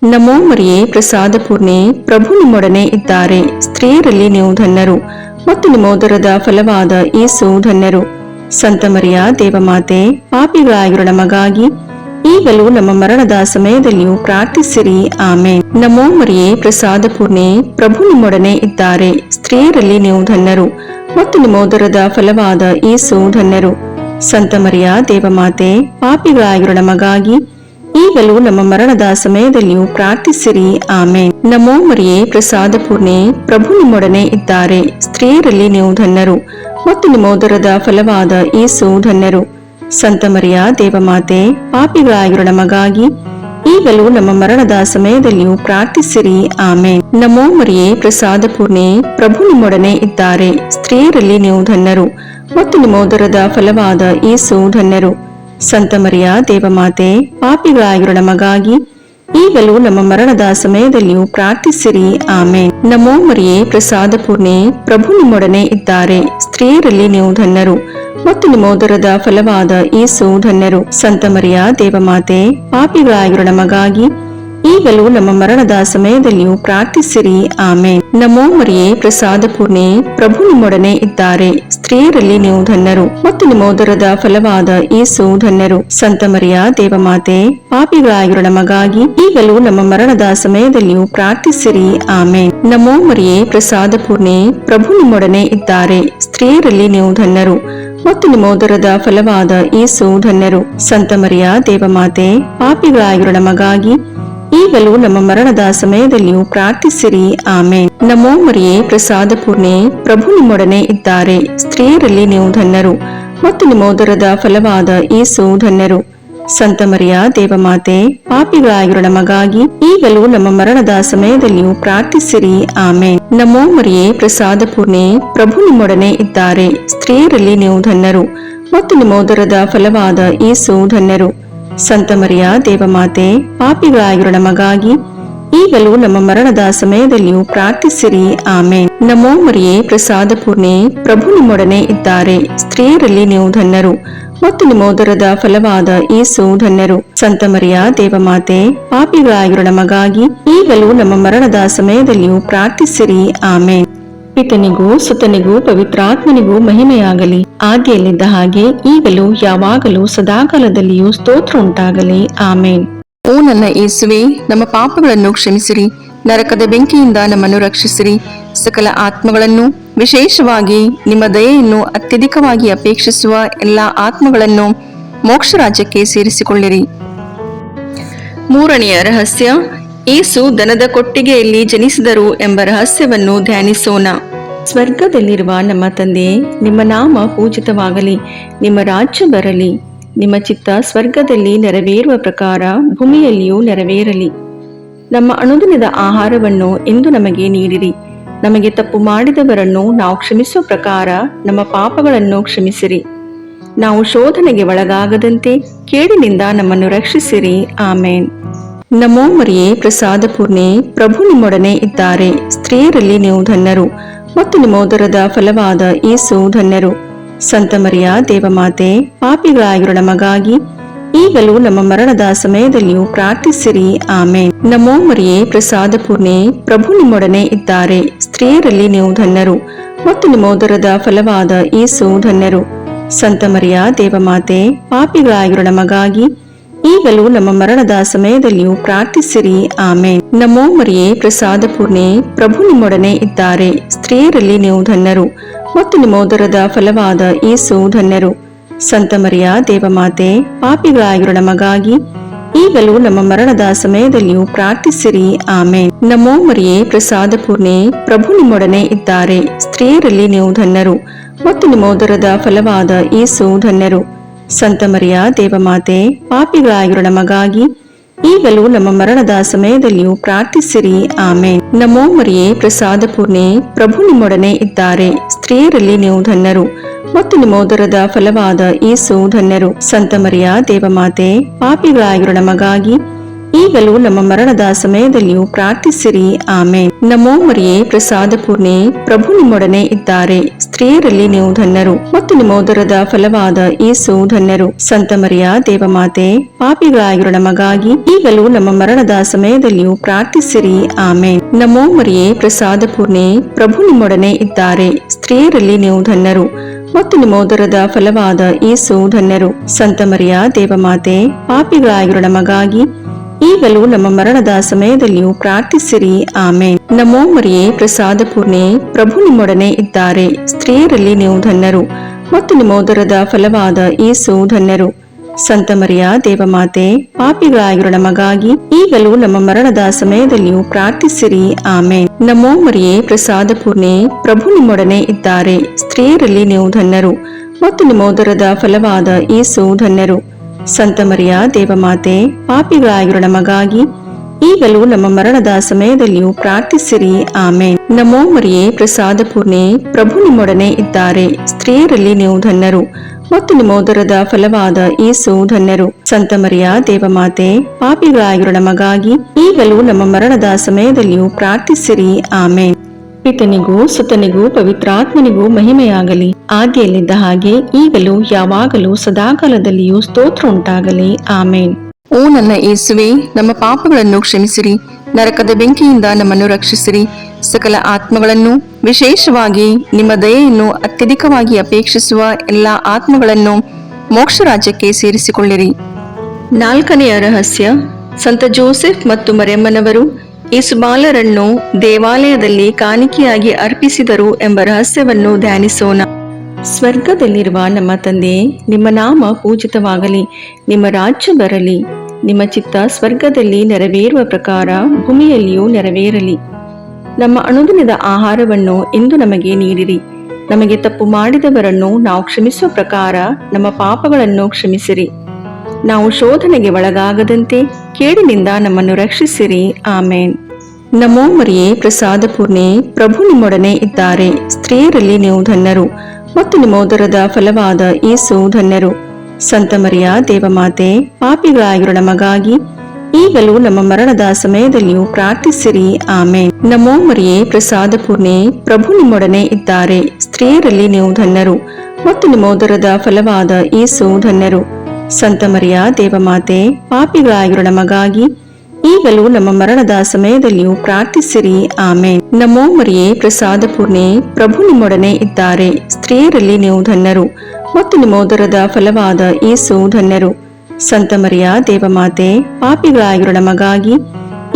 ನಮೋ ಮರಿಯೇ, ಪ್ರಸಾದ ಪೂರ್ಣೆ, ಪ್ರಭು ನಿಮ್ಮೊಡನೆ ಇದ್ದಾರೆ. ಸ್ತ್ರೀಯರಲ್ಲಿ ನೀವು ಧನ್ಯರು ಮತ್ತು ನಿಮ್ಮ ಉದರದ ಫಲವಾದ ಯೇಸು ಧನ್ಯರು. ಸಂತ ಮರಿಯ ದೇವಮಾತೆ, ಪಾಪಿಗಳಾಗಿರೋ ನಮಗಾಗಿ ಈಗಲೂ ನಮ್ಮ ಮರಣದ ಸಮಯದಲ್ಲಿಯೂ ಪ್ರಾರ್ಥಿಸಿರಿ. ಆಮೇನ್. ನಮೋ ಮರಿಯೇ, ಪ್ರಸಾದ ಪೂರ್ಣೆ, ಪ್ರಭು ನಿಮ್ಮೊಡನೆ ಇದ್ದಾರೆ. ಸ್ತ್ರೀಯರಲ್ಲಿ ನೀವು ಧನ್ಯರು ಮತ್ತು ನಿಮ್ಮ ಉದರದ ಫಲವಾದ ಯೇಸು ಧನ್ಯರು. ಸಂತ ಮರಿಯ ದೇವಮಾತೆ, ಪಾಪಿಗಳಾಗಿರೋ ನಮಗಾಗಿ ಈಗಲೂ ನಮ್ಮ ಮರಣದ ಸಮಯದಲ್ಲಿಯೂ ಪ್ರಾರ್ಥಿಸಿರಿ. ಆಮೇನ್. ನಮೋ ಮರಿಯೇ, ಪ್ರಸಾದ ಪೂರ್ಣೆ, ಪ್ರಭು ನಿಮ್ಮೊಡನೆ ಇದ್ದಾರೆ. ಸ್ತ್ರೀಯರಲ್ಲಿ ನೀವು ಧನ್ಯರು ಮತ್ತು ನಿಮ್ಮ ಉದರದ ಫಲವಾದ ಯೇಸು ಧನ್ಯರು. ಸಂತ ಮರಿಯ ದೇವಮಾತೆ, ಪಾಪಿಗಳಾಗಿರೋ ನಮಗಾಗಿ ಈಗಲೂ ನಮ್ಮ ಮರಣದ ಸಮಯದಲ್ಲಿಯೂ ಪ್ರಾರ್ಥಿಸಿರಿ. ಆಮೇನ್. ನಮೋ ಮರಿಯೇ, ಪ್ರಸಾದ ಪೂರ್ಣೆ, ಪ್ರಭು ನಿಮ್ಮೊಡನೆ ಇದ್ದಾರೆ. ಸ್ತ್ರೀಯರಲ್ಲಿ ನೀವು ಧನ್ಯರು ಮತ್ತು ನಿಮ್ಮ ಉದರದ ಫಲವಾದ ಯೇಸು ಧನ್ಯರು. ಸಂತ ಮರಿಯ ದೇವಮಾತೆ, ಪಾಪಿಗಳಾಗಿರೋ ನಮಗಾಗಿ ಈಗಲೂ ನಮ್ಮ ಮರಣದ ಸಮಯದಲ್ಲಿಯೂ ಪ್ರಾರ್ಥಿಸಿರಿ. ಆಮೇನ್. ನಮೋ ಮರಿಯೇ, ಪ್ರಸಾದ ಪೂರ್ಣೆ, ಪ್ರಭು ನಿಮ್ಮೊಡನೆ ಇದ್ದಾರೆ. ಸ್ತ್ರೀಯರಲ್ಲಿ ನೀವು ಧನ್ಯರು ಮತ್ತು ನಿಮ್ಮ ಉದರದ ಫಲವಾದ ಯೇಸು ಧನ್ಯರು. ಸಂತ ಮರಿಯ ದೇವಮಾತೆ, ಪಾಪಿಗಳಾಗಿರೋ ನಮಗಾಗಿ ಈಗಲೂ ನಮ್ಮ ಮರಣದ ಸಮಯದಲ್ಲಿಯೂ ಪ್ರಾರ್ಥಿಸಿರಿ. ಆಮೇನ್. ನಮೋ ಮರಿಯೇ, ಪ್ರಸಾದ ಪೂರ್ಣೆ, ಪ್ರಭು ನಿಮ್ಮೊಡನೆ ಇದ್ದಾರೆ. ಸ್ತ್ರೀಯರಲ್ಲಿ ನೀವು ಧನ್ಯರು ಮತ್ತು ನಿಮ್ಮ ಉದರದ ಫಲವಾದ ಯೇಸು ಧನ್ಯರು. ಸಂತ ಮರಿಯ ದೇವಮಾತೆ, ಪಾಪಿಗಳಾಗಿರೋ ನಮಗಾಗಿ ಈಗಲೂ ನಮ್ಮ ಮರಣದ ಸಮಯದಲ್ಲಿಯೂ ಪ್ರಾರ್ಥಿಸಿರಿ. ಆಮೇನ್. ನಮೋ ಮರಿಯೇ, ಪ್ರಸಾದ ಪೂರ್ಣೆ, ಪ್ರಭು ನಿಮ್ಮೊಡನೆ ಇದ್ದಾರೆ. ಸ್ತ್ರೀಯರಲ್ಲಿ ನೀವು ಧನ್ಯರು ಮತ್ತು ನಿಮ್ಮ ಉದರದ ಫಲವಾದ ಯೇಸು ಧನ್ಯರು. ಸಂತ ಮರಿಯ ದೇವಮಾತೆ, ಪಾಪಿಗಳಾಗಿರೋ ನಮಗಾಗಿ ಈಗಲೂ ನಮ್ಮ ಮರಣದ ಸಮಯದಲ್ಲಿಯೂ ಪ್ರಾರ್ಥಿಸಿರಿ. ಆಮೇನ್. ನಮೋ ಮರಿಯೇ, ಪ್ರಸಾದ ಪೂರ್ಣೆ, ಪ್ರಭು ನಿಮ್ಮೊಡನೆ ಇದ್ದಾರೆ. ಸ್ತ್ರೀಯರಲ್ಲಿ ನೀವು ಧನ್ಯರು ಮತ್ತು ನಿಮ್ಮ ಉದರದ ಫಲವಾದ ಯೇಸು ಧನ್ಯರು. ಸಂತ ಮರಿಯ ದೇವಮಾತೆ, ಪಾಪಿಗಳಾಗಿರೋ ನಮಗಾಗಿ ಈಗಲೂ ನಮ್ಮ ಮರಣದ ಸಮಯದಲ್ಲಿಯೂ ಪ್ರಾರ್ಥಿಸಿರಿ. ಆಮೇನ್. ನಮೋ ಮರಿಯೇ, ಪ್ರಸಾದ ಪೂರ್ಣೆ, ಪ್ರಭು ನಿಮ್ಮೊಡನೆ ಇದ್ದಾರೆ. ಸ್ತ್ರೀಯರಲ್ಲಿ ನೀವು ಧನ್ಯರು ಮತ್ತು ನಿಮ್ಮ ಉದರದ ಫಲವಾದ ಯೇಸು ಧನ್ಯರು. ಸಂತ ಮರಿಯ ದೇವಮಾತೆ, ಪಾಪಿಗಳಾಗಿರೋ ನಮಗಾಗಿ ಈಗಲೂ ನಮ್ಮ ಮರಣದ ಸಮಯದಲ್ಲಿಯೂ ಪ್ರಾರ್ಥಿಸಿರಿ. ಆಮೇನ್. ನಮೋ ಮರಿಯೇ, ಪ್ರಸಾದ ಪೂರ್ಣೆ, ಪ್ರಭು ನಿಮ್ಮೊಡನೆ ಇದ್ದಾರೆ. ಸ್ತ್ರೀಯರಲ್ಲಿ ನೀವು ಧನ್ಯರು ಮತ್ತು ನಿಮ್ಮ ಉದರದ ಫಲವಾದ ಯೇಸು ಧನ್ಯರು. ಸಂತ ಮರಿಯ ದೇವಮಾತೆ, ಪಾಪಿಗಳಾಗಿರೋ ನಮಗಾಗಿ ಈಗಲೂ ನಮ್ಮ ಮರಣದ ಸಮಯದಲ್ಲಿಯೂ ಪ್ರಾರ್ಥಿಸಿರಿ. ಆಮೇನ್. ಪಿತನಿಗೂ ಸುತನಿಗೂ ಪವಿತ್ರಾತ್ಮನಿಗೂ ಮಹಿಮೆಯಾಗಲಿ, ಆದಿಯಲ್ಲಿದ್ದ ಹಾಗೆ ಈಗಲೂ ಯಾವಾಗಲೂ ಸದಾಕಾಲದಲ್ಲಿಯೂ ಸ್ತೋತ್ರ ಉಂಟಾಗಲಿ. ಆಮೇನ್. ಓ ನನ್ನ ಯೇಸುವೆ, ನಮ್ಮ ಪಾಪಗಳನ್ನು ಕ್ಷಮಿಸಿರಿ, ನರಕದ ಬೆಂಕಿಯಿಂದ ನಮ್ಮನ್ನು ರಕ್ಷಿಸಿರಿ, ಸಕಲ ಆತ್ಮಗಳನ್ನು, ವಿಶೇಷವಾಗಿ ನಿಮ್ಮ ದಯೆಯನ್ನು ಅತ್ಯಧಿಕವಾಗಿ ಅಪೇಕ್ಷಿಸುವ ಎಲ್ಲ ಆತ್ಮಗಳನ್ನು ಮೋಕ್ಷ ರಾಜ್ಯಕ್ಕೆ ಸೇರಿಸಿಕೊಳ್ಳಿರಿ. ಮೂರನೆಯ ರಹಸ್ಯ, ಯೇಸು ದನದ ಕೊಟ್ಟಿಗೆಯಲ್ಲಿ ಜನಿಸಿದರು ಎಂಬ ರಹಸ್ಯವನ್ನು ಧ್ಯಾನಿಸೋಣ. ಸ್ವರ್ಗದಲ್ಲಿರುವ ನಮ್ಮ ತಂದೆ, ನಿಮ್ಮ ನಾಮ ಪೂಜಿತವಾಗಲಿ, ನಿಮ್ಮ ರಾಜ್ಯ ಬರಲಿ, ನಿಮ್ಮ ಚಿತ್ತ ಸ್ವರ್ಗದಲ್ಲಿ ನೆರವೇರುವ ಪ್ರಕಾರ ಭೂಮಿಯಲ್ಲಿಯೂ ನೆರವೇರಲಿ. ನಮ್ಮ ಅನುದಿನದ ಆಹಾರವನ್ನು ಇಂದು ನಮಗೆ ನೀಡಿರಿ. ನಮಗೆ ತಪ್ಪು ಮಾಡಿದವರನ್ನು ನಾವು ಕ್ಷಮಿಸುವ ಪ್ರಕಾರ ನಮ್ಮ ಪಾಪಗಳನ್ನು ಕ್ಷಮಿಸಿರಿ. ನಾವು ಶೋಧನೆಗೆ ಒಳಗಾಗದಂತೆ ಕೇಡಿನಿಂದ ನಮ್ಮನ್ನು ರಕ್ಷಿಸಿರಿ. ಆಮೇನ್. ನಮೋ ಮರಿಯೇ, ಪ್ರಸಾದ ಪೂರ್ಣೆ, ಪ್ರಭು ನಿಮ್ಮೊಡನೆ ಇದ್ದಾರೆ. ಸ್ತ್ರೀಯರಲ್ಲಿ ನೀವು ಧನ್ಯರು ಮತ್ತು ನಿಮ್ಮ ಉದರದ ಫಲವಾದ ಯೇಸು ಧನ್ಯರು. ಸಂತ ಮರಿಯ ದೇವಮಾತೆ, ಪಾಪಿಗಳಾಗಿರೋ ನಮಗಾಗಿ ಈಗಲೂ ನಮ್ಮ ಮರಣದ ಸಮಯದಲ್ಲಿಯೂ ಪ್ರಾರ್ಥಿಸಿರಿ. ಆಮೇನ್. ನಮೋ ಮರಿಯೇ, ಪ್ರಸಾದ ಪೂರ್ಣೆ, ಪ್ರಭು ನಿಮ್ಮೊಡನೆ ಇದ್ದಾರೆ. ಸ್ತ್ರೀಯರಲ್ಲಿ ನೀವು ಧನ್ಯರು ಮತ್ತು ನಿಮ್ಮ ಉದರದ ಫಲವಾದ ಯೇಸು ಧನ್ಯರು. ಸಂತ ಮರಿಯ ದೇವಮಾತೆ, ಪಾಪಿಗಳಾಗಿರೋ ನಮಗಾಗಿ ಈಗಲೂ ನಮ್ಮ ಮರಣದ ಸಮಯದಲ್ಲಿಯೂ ಪ್ರಾರ್ಥಿಸಿರಿ. ಆಮೇನ್. ನಮೋ ಮರಿಯೇ, ಪ್ರಸಾದ ಪೂರ್ಣೆ, ಪ್ರಭು ನಿಮ್ಮೊಡನೆ ಇದ್ದಾರೆ. ಸ್ತ್ರೀಯರಲ್ಲಿ ನೀವು ಧನ್ಯರು ಮತ್ತು ನಿಮ್ಮ ಉದರದ ಫಲವಾದ ಯೇಸು ಧನ್ಯರು. ಸಂತ ಮರಿಯ ದೇವಮಾತೆ, ಪಾಪಿಗಳಾಗಿರೋ ನಮಗಾಗಿ ಈಗಲೂ ನಮ್ಮ ಮರಣದ ಸಮಯದಲ್ಲಿಯೂ ಪ್ರಾರ್ಥಿಸಿರಿ. ಆಮೇನ್. ನಮೋ ಮರಿಯೇ, ಪ್ರಸಾದ ಪೂರ್ಣೆ, ಪ್ರಭು ನಿಮ್ಮೊಡನೆ ಇದ್ದಾರೆ. ಸ್ತ್ರೀಯರಲ್ಲಿ ನೀವು ಧನ್ಯರು ಮತ್ತು ನಿಮ್ಮ ಉದರದ ಫಲವಾದ ಯೇಸು ಧನ್ಯರು. ಸಂತ ಮರಿಯ ದೇವಮಾತೆ, ಪಾಪಿಗಳಾಗಿರೋ ನಮಗಾಗಿ ಈಗಲೂ ನಮ್ಮ ಮರಣದ ಸಮಯದಲ್ಲಿಯೂ ಪ್ರಾರ್ಥಿಸಿರಿ. ಆಮೇನ್. ನಮೋ ಮರಿಯೇ, ಪ್ರಸಾದ ಪೂರ್ಣೆ, ಪ್ರಭು ನಿಮ್ಮೊಡನೆ ಇದ್ದಾರೆ. ಸ್ತ್ರೀಯರಲ್ಲಿ ನೀವು ಧನ್ಯರು ಮತ್ತು ನಿಮ್ಮ ಉದರದ ಫಲವಾದ ಯೇಸು ಧನ್ಯರು. ಸಂತ ಮರಿಯ ದೇವಮಾತೆ, ಪಾಪಿಗಳಾಗಿರೋ ನಮಗಾಗಿ ಈಗಲೂ ನಮ್ಮ ಮರಣದ ಸಮಯದಲ್ಲಿಯೂ ಪ್ರಾರ್ಥಿಸಿರಿ. ಆಮೇನ್. ನಮೋ ಮರಿಯೇ, ಪ್ರಸಾದ ಪೂರ್ಣೆ, ಪ್ರಭು ನಿಮ್ಮೊಡನೆ ಇದ್ದಾರೆ. ಸ್ತ್ರೀಯರಲ್ಲಿ ನೀವು ಧನ್ಯರು ಮತ್ತು ನಿಮ್ಮ ಉದರದ ಫಲವಾದ ಯೇಸು ಧನ್ಯರು. ಸಂತ ಮರಿಯ ದೇವಮಾತೆ, ಪಾಪಿಗಳಾಗಿರೋ ನಮಗಾಗಿ ಈಗಲೂ ನಮ್ಮ ಮರಣದ ಸಮಯದಲ್ಲಿಯೂ ಪ್ರಾರ್ಥಿಸಿರಿ. ಆಮೇನ್. ನಮೋ ಮರಿಯೇ, ಪ್ರಸಾದ ಪೂರ್ಣೆ, ಪ್ರಭು ನಿಮ್ಮೊಡನೆ ಇದ್ದಾರೆ. ಸ್ತ್ರೀಯರಲ್ಲಿ ನೀವು ಧನ್ಯರು ಮತ್ತು ನಿಮ್ಮ ಉದರದ ಫಲವಾದ ಯೇಸು ಧನ್ಯರು. ಸಂತ ಮರಿಯ ದೇವಮಾತೆ, ಪಾಪಿಗಳಾಗಿರೋ ನಮಗಾಗಿ ಈಗಲೂ ನಮ್ಮ ಮರಣದ ಸಮಯದಲ್ಲಿಯೂ ಪ್ರಾರ್ಥಿಸಿರಿ. ಆಮೇನ್. ನಮೋ ಮರಿಯೇ, ಪ್ರಸಾದ ಪೂರ್ಣೆ, ಪ್ರಭು ನಿಮ್ಮೊಡನೆ ಇದ್ದಾರೆ. ಸ್ತ್ರೀಯರಲ್ಲಿ ನೀವು ಧನ್ಯರು ಮತ್ತು ನಿಮ್ಮ ಉದರದ ಫಲವಾದ ಯೇಸು ಧನ್ಯರು. ಸಂತ ಮರಿಯ ದೇವಮಾತೆ, ಪಾಪಿಗಳಾಗಿರೋ ನಮಗಾಗಿ ಈಗಲೂ ನಮ್ಮ ಮರಣದ ಸಮಯದಲ್ಲಿಯೂ ಪ್ರಾರ್ಥಿಸಿರಿ. ಆಮೇನ್. ನಮೋ ಮರಿಯೇ, ಪ್ರಸಾದ ಪೂರ್ಣೆ, ಪ್ರಭು ನಿಮ್ಮೊಡನೆ ಇದ್ದಾರೆ. ಸ್ತ್ರೀಯರಲ್ಲಿ ನೀವು ಧನ್ಯರು ಮತ್ತು ನಿಮ್ಮ ಉದರದ ಫಲವಾದ ಯೇಸು ಧನ್ಯರು. ಸಂತ ಮರಿಯ ದೇವಮಾತೆ, ಪಾಪಿಗಳಾಗಿರೋ ನಮಗಾಗಿ ಈಗಲೂ ನಮ್ಮ ಮರಣದ ಸಮಯದಲ್ಲಿಯೂ ಪ್ರಾರ್ಥಿಸಿರಿ. ಆಮೇನ್. ನಮೋ ಮರಿಯೇ, ಪ್ರಸಾದ ಪೂರ್ಣೆ, ಪ್ರಭು ನಿಮ್ಮೊಡನೆ ಇದ್ದಾರೆ. ಸ್ತ್ರೀಯರಲ್ಲಿ ನೀವು ಧನ್ಯರು ಮತ್ತು ನಿಮ್ಮ ಉದರದ ಫಲವಾದ ಯೇಸು ಧನ್ಯರು. ಸಂತ ಮರಿಯ ದೇವಮಾತೆ, ಪಾಪಿಗಳಾಗಿರೋ ನಮಗಾಗಿ ಈಗಲೂ ನಮ್ಮ ಮರಣದ ಸಮಯದಲ್ಲಿಯೂ ಪ್ರಾರ್ಥಿಸಿರಿ. ಆಮೇನ್. ಪಿತನಿಗೂ ಸುತನಿಗೂ ಪವಿತ್ರಾತ್ಮನಿಗೂ ಮಹಿಮೆಯಾಗಲಿ, ಆದಿಯಲ್ಲಿದ್ದ ಹಾಗೆ ಈಗಲೂ ಯಾವಾಗಲೂ ಸದಾಕಾಲದಲ್ಲಿಯೂ ಸ್ತೋತ್ರ ಉಂಟಾಗಲಿ. ಆಮೇನ್. ಓ ನನ್ನ ಯೇಸುವೆ, ನಮ್ಮ ಪಾಪಗಳನ್ನು ಕ್ಷಮಿಸಿರಿ, ನರಕದ ಬೆಂಕಿಯಿಂದ ನಮ್ಮನ್ನು ರಕ್ಷಿಸಿರಿ, ಸಕಲ ಆತ್ಮಗಳನ್ನು, ವಿಶೇಷವಾಗಿ ನಿಮ್ಮ ದಯೆಯನ್ನು ಅತ್ಯಧಿಕವಾಗಿ ಅಪೇಕ್ಷಿಸುವ ಎಲ್ಲ ಆತ್ಮಗಳನ್ನು ಮೋಕ್ಷ ರಾಜ್ಯಕ್ಕೆ ಸೇರಿಸಿಕೊಳ್ಳಿರಿ. ನಾಲ್ಕನೆಯ ರಹಸ್ಯ, ಸಂತ ಜೋಸೆಫ್ ಮತ್ತು ಮರಿಯಮ್ಮನವರು ಯೇಸುಬಾಲರನ್ನು ದೇವಾಲಯದಲ್ಲಿ ಕಾಣಿಕೆಯಾಗಿ ಅರ್ಪಿಸಿದರು ಎಂಬ ರಹಸ್ಯವನ್ನು ಧ್ಯಾನಿಸೋಣ. ಸ್ವರ್ಗದಲ್ಲಿರುವ ನಮ್ಮ ತಂದೆಯೇ, ನಿಮ್ಮ ನಾಮ ಪೂಜಿತವಾಗಲಿ, ನಿಮ್ಮ ರಾಜ್ಯ ಬರಲಿ, ನಿಮ್ಮ ಚಿತ್ತ ಸ್ವರ್ಗದಲ್ಲಿ ನೆರವೇರುವ ಪ್ರಕಾರ ಭೂಮಿಯಲ್ಲಿಯೂ ನೆರವೇರಲಿ. ನಮ್ಮ ಅನುದಿನದ ಆಹಾರವನ್ನು ಇಂದು ನಮಗೆ ನೀಡಿರಿ. ನಮಗೆ ತಪ್ಪು ಮಾಡಿದವರನ್ನು ನಾವು ಕ್ಷಮಿಸುವ ಪ್ರಕಾರ ನಮ್ಮ ಪಾಪಗಳನ್ನು ಕ್ಷಮಿಸಿರಿ. ನಾವು ಶೋಧನೆಗೆ ಒಳಗಾಗದಂತೆ ಕೇಡಿನಿಂದ ನಮ್ಮನ್ನು ರಕ್ಷಿಸಿರಿ. ಆಮೇನ್. ನಮೋ ಮರಿಯೇ, ಪ್ರಸಾದ ಪೂರ್ಣೆ, ಪ್ರಭು ನಿಮ್ಮೊಡನೆ ಇದ್ದಾರೆ. ಸ್ತ್ರೀಯರಲ್ಲಿ ನೀವು ಧನ್ಯರು ಮತ್ತು ನಿಮ್ಮ ಉದರದ ಫಲವಾದ ಯೇಸು ಧನ್ಯರು. ಸಂತ ಮರಿಯ ದೇವಮಾತೆ, ಪಾಪಿಗಳಾಗಿರೋ ನಮಗಾಗಿ ಈಗಲೂ ನಮ್ಮ ಮರಣದ ಸಮಯದಲ್ಲಿಯೂ ಪ್ರಾರ್ಥಿಸಿರಿ. ಆಮೇನ್. ನಮೋ ಮರಿಯೇ, ಪ್ರಸಾದ ಪೂರ್ಣೆ, ಪ್ರಭು ನಿಮ್ಮೊಡನೆ ಇದ್ದಾರೆ. ಸ್ತ್ರೀಯರಲ್ಲಿ ನೀವು ಧನ್ಯರು ಮತ್ತು ನಿಮ್ಮ ಉದರದ ಫಲವಾದ ಯೇಸು ಧನ್ಯರು. ಸಂತ ಮರಿಯ ದೇವಮಾತೆ, ಪಾಪಿಗಳಾಗಿರೋ ನಮಗಾಗಿ ಈಗಲೂ ನಮ್ಮ ಮರಣದ ಸಮಯದಲ್ಲಿಯೂ ಪ್ರಾರ್ಥಿಸಿರಿ. ಆಮೇನ್. ನಮೋ ಮರಿಯೇ, ಪ್ರಸಾದ ಪೂರ್ಣೆ, ಪ್ರಭು ನಿಮ್ಮೊಡನೆ ಇದ್ದಾರೆ. ಸ್ತ್ರೀಯರಲ್ಲಿ ನೀವು ಧನ್ಯರು ಮತ್ತು ನಿಮ್ಮ ಉದರದ ಫಲವಾದ ಯೇಸು ಧನ್ಯರು. ಸಂತ ಮರಿಯ ದೇವಮಾತೆ, ಪಾಪಿಗಳಾಗಿರೋ ನಮಗಾಗಿ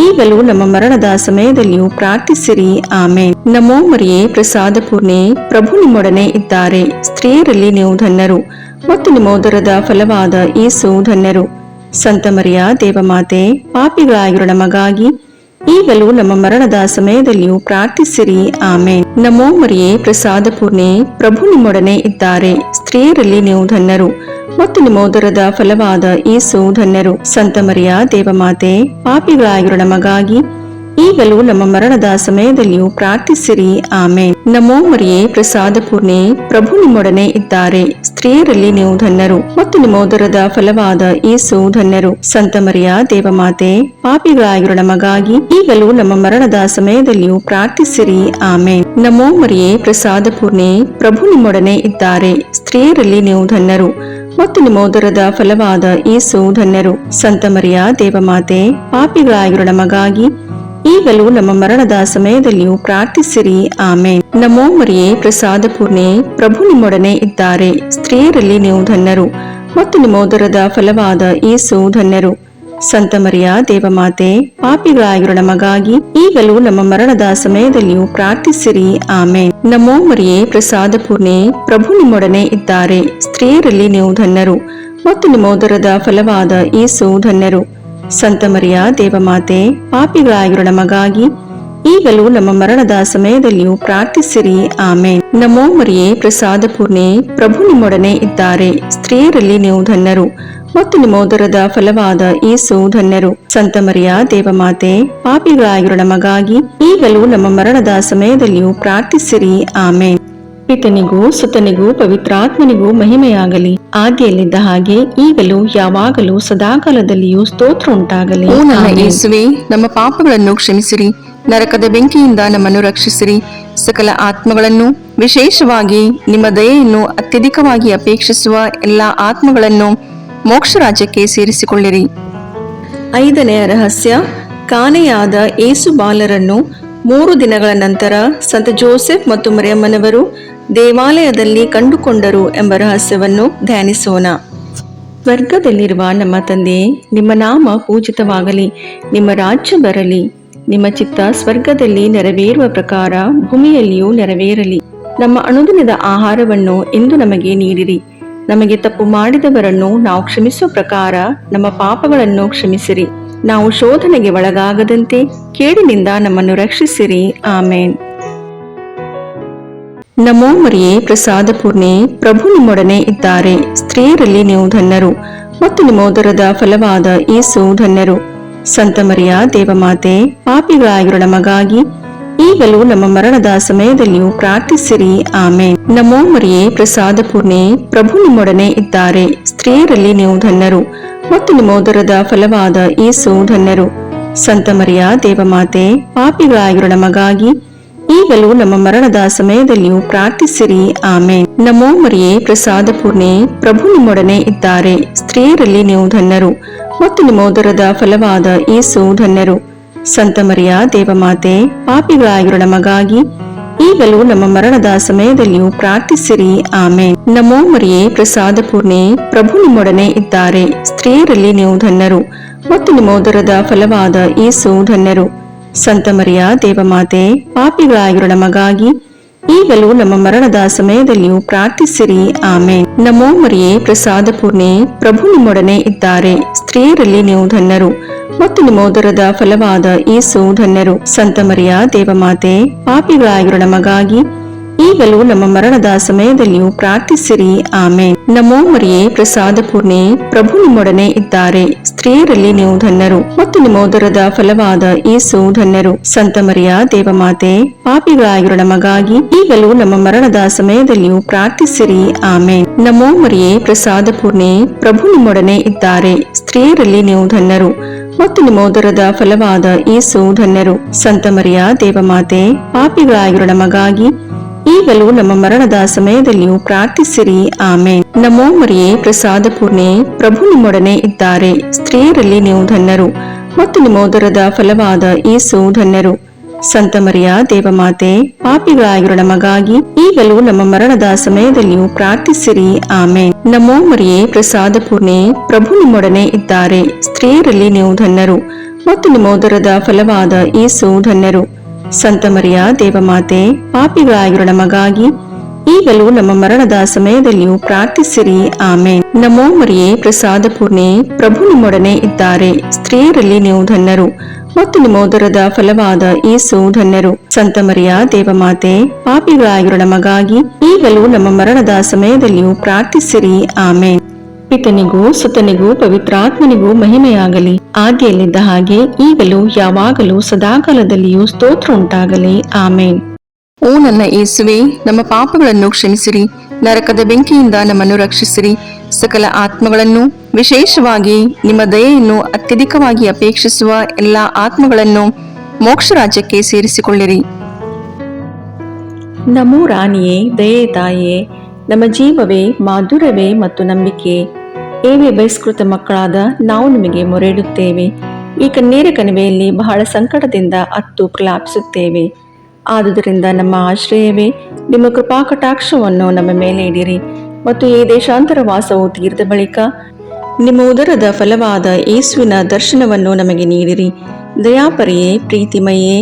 ಈಗಲೂ ನಮ್ಮ ಮರಣದ ಸಮಯದಲ್ಲಿಯೂ ಪ್ರಾರ್ಥಿಸಿರಿ. ಆಮೇನ್. ನಮೋ ಮರಿಯೇ, ಪ್ರಸಾದ ಪೂರ್ಣೆ, ಪ್ರಭು ನಿಮ್ಮೊಡನೆ ಇದ್ದಾರೆ. ಸ್ತ್ರೀಯರಲ್ಲಿ ನೀವು ಧನ್ಯರು ಮತ್ತು ನಿಮ್ಮ ಉದರದ ಫಲವಾದ ಯೇಸು ಧನ್ಯರು. ಸಂತ ಮರಿಯ ದೇವಮಾತೆ, ಪಾಪಿಗಳಾಗಿರೋ ನಮಗಾಗಿ ಈಗಲೂ ನಮ್ಮ ಮರಣದ ಸಮಯದಲ್ಲಿಯೂ ಪ್ರಾರ್ಥಿಸಿರಿ. ಆಮೇನ್. ನಮೋ ಮರಿಯೇ, ಪ್ರಸಾದ ಪೂರ್ಣೆ, ಪ್ರಭು ನಿಮ್ಮೊಡನೆ ಇದ್ದಾರೆ. ಸ್ತ್ರೀಯರಲ್ಲಿ ನೀವು ಧನ್ಯರು ಮತ್ತು ನಿಮ್ಮ ಉದರದ ಫಲವಾದ ಯೇಸು ಧನ್ಯರು. ಸಂತ ಮರಿಯ ದೇವಮಾತೆ, ಪಾಪಿಗಳಾಗಿರೋ ನಮಗಾಗಿ ಈಗಲೂ ನಮ್ಮ ಮರಣದ ಸಮಯದಲ್ಲಿಯೂ ಪ್ರಾರ್ಥಿಸಿರಿ. ಆಮೇನ್. ನಮೋ ಮರಿಯೇ, ಪ್ರಸಾದ ಪೂರ್ಣೆ, ಪ್ರಭು ನಿಮ್ಮೊಡನೆ ಇದ್ದಾರೆ. ಸ್ತ್ರೀಯರಲ್ಲಿ ನೀವು ಧನ್ಯರು ಮತ್ತು ನಿಮ್ಮ ಉದರದ ಫಲವಾದ ಯೇಸು ಧನ್ಯರು. ಸಂತ ಮರಿಯ ದೇವಮಾತೆ, ಪಾಪಿಗಳಾಗಿರೋ ನಮಗಾಗಿ ಈಗಲೂ ನಮ್ಮ ಮರಣದ ಸಮಯದಲ್ಲಿಯೂ ಪ್ರಾರ್ಥಿಸಿರಿ. ಆಮೇನ್. ನಮೋ ಮರಿಯೇ, ಪ್ರಸಾದ ಪೂರ್ಣೆ, ಪ್ರಭು ನಿಮ್ಮೊಡನೆ ಇದ್ದಾರೆ. ಸ್ತ್ರೀಯರಲ್ಲಿ ನೀವು ಧನ್ಯರು ಮತ್ತು ನಿಮ್ಮ ಉದರದ ಫಲವಾದ ಯೇಸು ಧನ್ಯರು. ಸಂತ ಮರಿಯ ದೇವಮಾತೆ, ಪಾಪಿಗಳಾಗಿರೋ ನಮಗಾಗಿ ಈಗಲೂ ನಮ್ಮ ಮರಣದ ಸಮಯದಲ್ಲಿಯೂ ಪ್ರಾರ್ಥಿಸಿರಿ. ಆಮೇನ್. ನಮೋ ಮರಿಯೇ, ಪ್ರಸಾದ ಪೂರ್ಣೆ, ಪ್ರಭು ನಿಮ್ಮೊಡನೆ ಇದ್ದಾರೆ. ಸ್ತ್ರೀಯರಲ್ಲಿ ನೀವು ಧನ್ಯರು ಮತ್ತು ನಿಮ್ಮ ಉದರದ ಫಲವಾದ ಯೇಸು ಧನ್ಯರು. ಸಂತ ಮರಿಯ ದೇವಮಾತೆ, ಪಾಪಿಗಳಾಗಿರೋ ನಮಗಾಗಿ ಈಗಲೂ ನಮ್ಮ ಮರಣದ ಸಮಯದಲ್ಲಿಯೂ ಪ್ರಾರ್ಥಿಸಿರಿ. ಆಮೇನ್. ನಮೋ ಮರಿಯೇ, ಪ್ರಸಾದ ಪೂರ್ಣೆ, ಪ್ರಭು ನಿಮ್ಮೊಡನೆ ಇದ್ದಾರೆ. ಸ್ತ್ರೀಯರಲ್ಲಿ ನೀವು ಧನ್ಯರು ಮತ್ತು ನಿಮ್ಮ ಉದರದ ಫಲವಾದ ಯೇಸು ಧನ್ಯರು. ಸಂತ ಮರಿಯ ದೇವಮಾತೆ, ಪಾಪಿಗಳಾಗಿರೋ ನಮಗಾಗಿ ಈಗಲೂ ನಮ್ಮ ಮರಣದ ಸಮಯದಲ್ಲಿಯೂ ಪ್ರಾರ್ಥಿಸಿರಿ. ಆಮೇನ್. ನಮೋ ಮರಿಯೇ, ಪ್ರಸಾದ ಪೂರ್ಣೆ, ಪ್ರಭು ನಿಮ್ಮೊಡನೆ ಇದ್ದಾರೆ. ಸ್ತ್ರೀಯರಲ್ಲಿ ನೀವು ಧನ್ಯರು ಮತ್ತು ನಿಮ್ಮ ಉದರದ ಫಲವಾದ ಯೇಸು ಧನ್ಯರು. ಸಂತ ಮರಿಯ ದೇವಮಾತೆ, ಪಾಪಿಗಳಾಗಿರೋ ನಮಗಾಗಿ ಈಗಲೂ ನಮ್ಮ ಮರಣದ ಸಮಯದಲ್ಲಿಯೂ ಪ್ರಾರ್ಥಿಸಿರಿ. ಆಮೇನ್. ಪಿತನಿಗೂ ಸುತನಿಗೂ ಪವಿತ್ರಾತ್ಮನಿಗೂ ಮಹಿಮೆಯಾಗಲಿ, ಆದಿಯಲ್ಲಿದ್ದ ಹಾಗೆ ಈಗಲೂ ಯಾವಾಗಲೂ ಸದಾಕಾಲದಲ್ಲಿಯೂ ಸ್ತೋತ್ರ ಉಂಟಾಗಲಿ. ಓ ನನ್ನ ಯೇಸುವೇ, ನಮ್ಮ ಪಾಪಗಳನ್ನು ಕ್ಷಮಿಸಿರಿ, ನರಕದ ಬೆಂಕಿಯಿಂದ ನಮ್ಮನ್ನು ರಕ್ಷಿಸಿರಿ, ಸಕಲ ಆತ್ಮಗಳನ್ನು, ವಿಶೇಷವಾಗಿ ನಿಮ್ಮ ದಯೆಯನ್ನು ಅತ್ಯಧಿಕವಾಗಿ ಅಪೇಕ್ಷಿಸುವ ಎಲ್ಲಾ ಆತ್ಮಗಳನ್ನು ಮೋಕ್ಷ ರಾಜ್ಯಕ್ಕೆ ಸೇರಿಸಿಕೊಳ್ಳಿರಿ. 5ನೆಯ ರಹಸ್ಯ, ಕಾಣೆಯಾದ ಯೇಸು ಬಾಲರನ್ನು 3 ದಿನಗಳ ನಂತರ ಸಂತ ಜೋಸೆಫ್ ಮತ್ತು ಮರಿಯಮ್ಮನವರು ದೇವಾಲಯದಲ್ಲಿ ಕಂಡುಕೊಂಡರು ಎಂಬ ರಹಸ್ಯವನ್ನು ಧ್ಯಾನಿಸೋಣ. ಸ್ವರ್ಗದಲ್ಲಿರುವ ನಮ್ಮ ತಂದೆಯೇ, ನಿಮ್ಮ ನಾಮ ಪೂಜಿತವಾಗಲಿ, ನಿಮ್ಮ ರಾಜ್ಯ ಬರಲಿ, ನಿಮ್ಮ ಚಿತ್ತ ಸ್ವರ್ಗದಲ್ಲಿ ನೆರವೇರುವ ಪ್ರಕಾರ ಭೂಮಿಯಲ್ಲಿಯೂ ನೆರವೇರಲಿ. ನಮ್ಮ ಅನುದಿನದ ಆಹಾರವನ್ನು ಇಂದು ನಮಗೆ ನೀಡಿರಿ. ನಮಗೆ ತಪ್ಪು ಮಾಡಿದವರನ್ನು ನಾವು ಕ್ಷಮಿಸುವ ಪ್ರಕಾರ ನಮ್ಮ ಪಾಪಗಳನ್ನು ಕ್ಷಮಿಸಿರಿ. ನಾವು ಶೋಧನೆಗೆ ಒಳಗಾಗದಂತೆ ಕೇಡಿನಿಂದ ನಮ್ಮನ್ನು ರಕ್ಷಿಸಿರಿ. ಆಮೇನ್. ನಮೋ ಮರಿಯೇ, ಪ್ರಸಾದ ಪೂರ್ಣೆ, ಪ್ರಭು ನಿಮ್ಮೊಡನೆ ಇದ್ದಾರೆ. ಸ್ತ್ರೀಯರಲ್ಲಿ ನೀವು ಧನ್ಯರು ಮತ್ತು ನಿಮ್ಮ ಉದರದ ಫಲವಾದ ಯೇಸು ಧನ್ಯರು. ಸಂತ ಮರಿಯ ದೇವಮಾತೆ, ಪಾಪಿಗಳಾಗಿರೋ ನಮಗಾಗಿ ಈಗಲೂ ನಮ್ಮ ಮರಣದ ಸಮಯದಲ್ಲಿಯೂ ಪ್ರಾರ್ಥಿಸಿರಿ. ಆಮೇನ್. ನಮೋ ಮರಿಯೇ, ಪ್ರಸಾದ ಪೂರ್ಣೆ, ಪ್ರಭು ನಿಮ್ಮೊಡನೆ ಇದ್ದಾರೆ. ಸ್ತ್ರೀಯರಲ್ಲಿ ನೀವು ಧನ್ಯರು ಮತ್ತು ನಿಮ್ಮ ಉದರದ ಫಲವಾದ ಯೇಸು ಧನ್ಯರು. ಸಂತ ಮರಿಯ ದೇವಮಾತೆ, ಪಾಪಿಗಳಾಗಿರೋ ನಮಗಾಗಿ ಈಗಲೂ ನಮ್ಮ ಮರಣದ ಸಮಯದಲ್ಲಿಯೂ ಪ್ರಾರ್ಥಿಸಿರಿ. ಆಮೇನ್. ನಮೋ ಮರಿಯೇ, ಪ್ರಸಾದ ಪೂರ್ಣೆ, ಪ್ರಭು ನಿಮ್ಮೊಡನೆ ಇದ್ದಾರೆ. ಸ್ತ್ರೀಯರಲ್ಲಿ ನೀವು ಧನ್ಯರು ಮತ್ತು ನಿಮ್ಮ ಉದರದ ಫಲವಾದ ಯೇಸು ಧನ್ಯರು. ಸಂತ ಮರಿಯ ದೇವಮಾತೆ, ಪಾಪಿಗಳಾಗಿರೋ ನಮಗಾಗಿ ಈಗಲೂ ನಮ್ಮ ಮರಣದ ಸಮಯದಲ್ಲಿಯೂ ಪ್ರಾರ್ಥಿಸಿರಿ. ಆಮೇನ್. ನಮೋ ಮರಿಯೇ, ಪ್ರಸಾದ ಪೂರ್ಣೆ, ಪ್ರಭು ನಿಮ್ಮೊಡನೆ ಇದ್ದಾರೆ. ಸ್ತ್ರೀಯರಲ್ಲಿ ನೀವು ಧನ್ಯರು ಮತ್ತು ನಿಮ್ಮ ಉದರದ ಫಲವಾದ ಯೇಸು ಧನ್ಯರು. ಸಂತ ಮರಿಯ ದೇವಮಾತೆ, ಪಾಪಿಗಳಾಗಿರೋ ನಮಗಾಗಿ ಈಗಲೂ ನಮ್ಮ ಮರಣದ ಸಮಯದಲ್ಲಿಯೂ ಪ್ರಾರ್ಥಿಸಿರಿ. ಆಮೇನ್. ನಮೋ ಮರಿಯೇ, ಪ್ರಸಾದ ಪೂರ್ಣೆ, ಪ್ರಭು ನಿಮ್ಮೊಡನೆ ಇದ್ದಾರೆ. ಸ್ತ್ರೀಯರಲ್ಲಿ ನೀವು ಧನ್ಯರು ಮತ್ತು ನಿಮ್ಮ ಉದರದ ಫಲವಾದ ಯೇಸು ಧನ್ಯರು. ಸಂತ ಮರಿಯ ದೇವಮಾತೆ, ಪಾಪಿಗಳಾಗಿರೋ ನಮಗಾಗಿ ಈಗಲೂ ನಮ್ಮ ಮರಣದ ಸಮಯದಲ್ಲಿಯೂ ಪ್ರಾರ್ಥಿಸಿರಿ. ಆಮೇನ್. ನಮೋ ಮರಿಯೇ, ಪ್ರಸಾದ ಪೂರ್ಣೆ, ಪ್ರಭು ನಿಮ್ಮೊಡನೆ ಇದ್ದಾರೆ. ಸ್ತ್ರೀಯರಲ್ಲಿ ನೀವು ಧನ್ಯರು ಮತ್ತು ನಿಮ್ಮ ಉದರದ ಫಲವಾದ ಯೇಸು ಧನ್ಯರು. ಸಂತ ಮರಿಯ ದೇವಮಾತೆ, ಪಾಪಿಗಳಾಗಿರೋ ನಮಗಾಗಿ ಈಗಲೂ ನಮ್ಮ ಮರಣದ ಸಮಯದಲ್ಲಿಯೂ ಪ್ರಾರ್ಥಿಸಿರಿ. ಆಮೇನ್. ನಮೋ ಮರಿಯೇ, ಪ್ರಸಾದ ಪೂರ್ಣೆ, ಪ್ರಭು ನಿಮ್ಮೊಡನೆ ಇದ್ದಾರೆ. ಸ್ತ್ರೀಯರಲ್ಲಿ ನೀವು ಧನ್ಯರು ಮತ್ತು ನಿಮ್ಮ ಉದರದ ಫಲವಾದ ಯೇಸು ಧನ್ಯರು. ಸಂತ ಮರಿಯ ದೇವಮಾತೆ, ಪಾಪಿಗಳಾಗಿರೋ ನಮಗಾಗಿ ಈಗಲೂ ನಮ್ಮ ಮರಣದ ಸಮಯದಲ್ಲಿಯೂ ಪ್ರಾರ್ಥಿಸಿರಿ. ಆಮೇನ್. ನಮೋ ಮರಿಯೇ, ಪ್ರಸಾದ ಪೂರ್ಣೆ, ಪ್ರಭು ನಿಮ್ಮೊಡನೆ ಇದ್ದಾರೆ. ಸ್ತ್ರೀಯರಲ್ಲಿ ನೀವು ಧನ್ಯರು ಮತ್ತು ನಿಮ್ಮ ಉದರದ ಫಲವಾದ ಯೇಸು ಧನ್ಯರು. ಸಂತ ಮರಿಯ ದೇವಮಾತೆ, ಪಾಪಿಗಳಾಗಿರೋ ನಮಗಾಗಿ ಈಗಲೂ ನಮ್ಮ ಮರಣದ ಸಮಯದಲ್ಲಿಯೂ ಪ್ರಾರ್ಥಿಸಿರಿ. ಆಮೇನ್. ನಮೋ ಮರಿಯೇ, ಪ್ರಸಾದ ಪೂರ್ಣೆ, ಪ್ರಭು ನಿಮ್ಮೊಡನೆ ಇದ್ದಾರೆ. ಸ್ತ್ರೀಯರಲ್ಲಿ ನೀವು ಧನ್ಯರು ಮತ್ತು ನಿಮ್ಮ ಉದರದ ಫಲವಾದ ಯೇಸು ಧನ್ಯರು. ಸಂತ ಮರಿಯ ದೇವಮಾತೆ, ಪಾಪಿಗಳಾಗಿರೋ ನಮಗಾಗಿ ಈಗಲೂ ನಮ್ಮ ಮರಣದ ಸಮಯದಲ್ಲಿಯೂ ಪ್ರಾರ್ಥಿಸಿರಿ. ಆಮೇನ್. ನಮೋ ಮರಿಯೇ, ಪ್ರಸಾದ ಪೂರ್ಣೆ, ಪ್ರಭು ನಿಮ್ಮೊಡನೆ ಇದ್ದಾರೆ. ಸ್ತ್ರೀಯರಲ್ಲಿ ನೀವು ಧನ್ಯರು ಮತ್ತು ನಿಮ್ಮ ಉದರದ ಫಲವಾದ ಯೇಸು ಧನ್ಯರು. ಸಂತ ಮರಿಯ ದೇವಮಾತೆ, ಪಾಪಿಗಳಾಗಿರೋ ನಮಗಾಗಿ ಈಗಲೂ ನಮ್ಮ ಮರಣದ ಸಮಯದಲ್ಲಿಯೂ ಪ್ರಾರ್ಥಿಸಿರಿ. ಆಮೇನ್. ಪಿತನಿಗೂ ಸುತನಿಗೂ ಪವಿತ್ರಾತ್ಮನಿಗೂ ಮಹಿಮೆಯಾಗಲಿ, ಆದಿಯಲ್ಲಿದ್ದ ಹಾಗೆ ಈಗಲೂ ಯಾವಾಗಲೂ ಸದಾಕಾಲದಲ್ಲಿಯೂ ಸ್ತೋತ್ರ ಉಂಟಾಗಲಿ. ಆಮೇನ್. ಓ ನನ್ನ ಯೇಸುವೆ, ನಮ್ಮ ಪಾಪಗಳನ್ನು ಕ್ಷಮಿಸಿರಿ, ನರಕದ ಬೆಂಕಿಯಿಂದ ನಮ್ಮನ್ನು ರಕ್ಷಿಸಿರಿ, ಸಕಲ ಆತ್ಮಗಳನ್ನು, ವಿಶೇಷವಾಗಿ ನಿಮ್ಮ ದಯೆಯನ್ನು ಅತ್ಯಧಿಕವಾಗಿ ಅಪೇಕ್ಷಿಸುವ ಎಲ್ಲ ಆತ್ಮಗಳನ್ನು ಮೋಕ್ಷ ರಾಜ್ಯಕ್ಕೆ ಸೇರಿಸಿಕೊಳ್ಳಿರಿ. ನಮೋ ರಾಣಿಯೇ, ದಯೆ ತಾಯಿಯೇ, ನಮ್ಮ ಜೀವವೇ, ಮಾಧುರ್ಯವೇ ಮತ್ತು ನಂಬಿಕೆ, ಏವೇ ಬಹಿಷ್ಕೃತ ಮಕ್ಕಳಾದ ನಾವು ನಿಮಗೆ ಮೊರೆಯಿಡುತ್ತೇವೆ. ಈ ಕಣ್ಣೀರ ಕಣಿವೆಯಲ್ಲಿ ಬಹಳ ಸಂಕಟದಿಂದ ಅತ್ತು ಪ್ರಲಾಪಿಸುತ್ತೇವೆ. ಆದುದರಿಂದ ನಮ್ಮ ಆಶ್ರಯವೇ, ನಿಮ್ಮ ಕೃಪಾ ಕಟಾಕ್ಷವನ್ನು ನಮ್ಮ ಮೇಲೆ ಇಡಿರಿ ಮತ್ತು ಈ ದೇಶಾಂತರ ವಾಸವು ತೀರಿದ ಬಳಿಕ ನಿಮ್ಮ ಉದರದ ಫಲವಾದ ಯೇಸುವಿನ ದರ್ಶನವನ್ನು ನಮಗೆ ನೀಡಿರಿ. ದಯಾಪರಿಯೇ, ಪ್ರೀತಿಮಯೇ,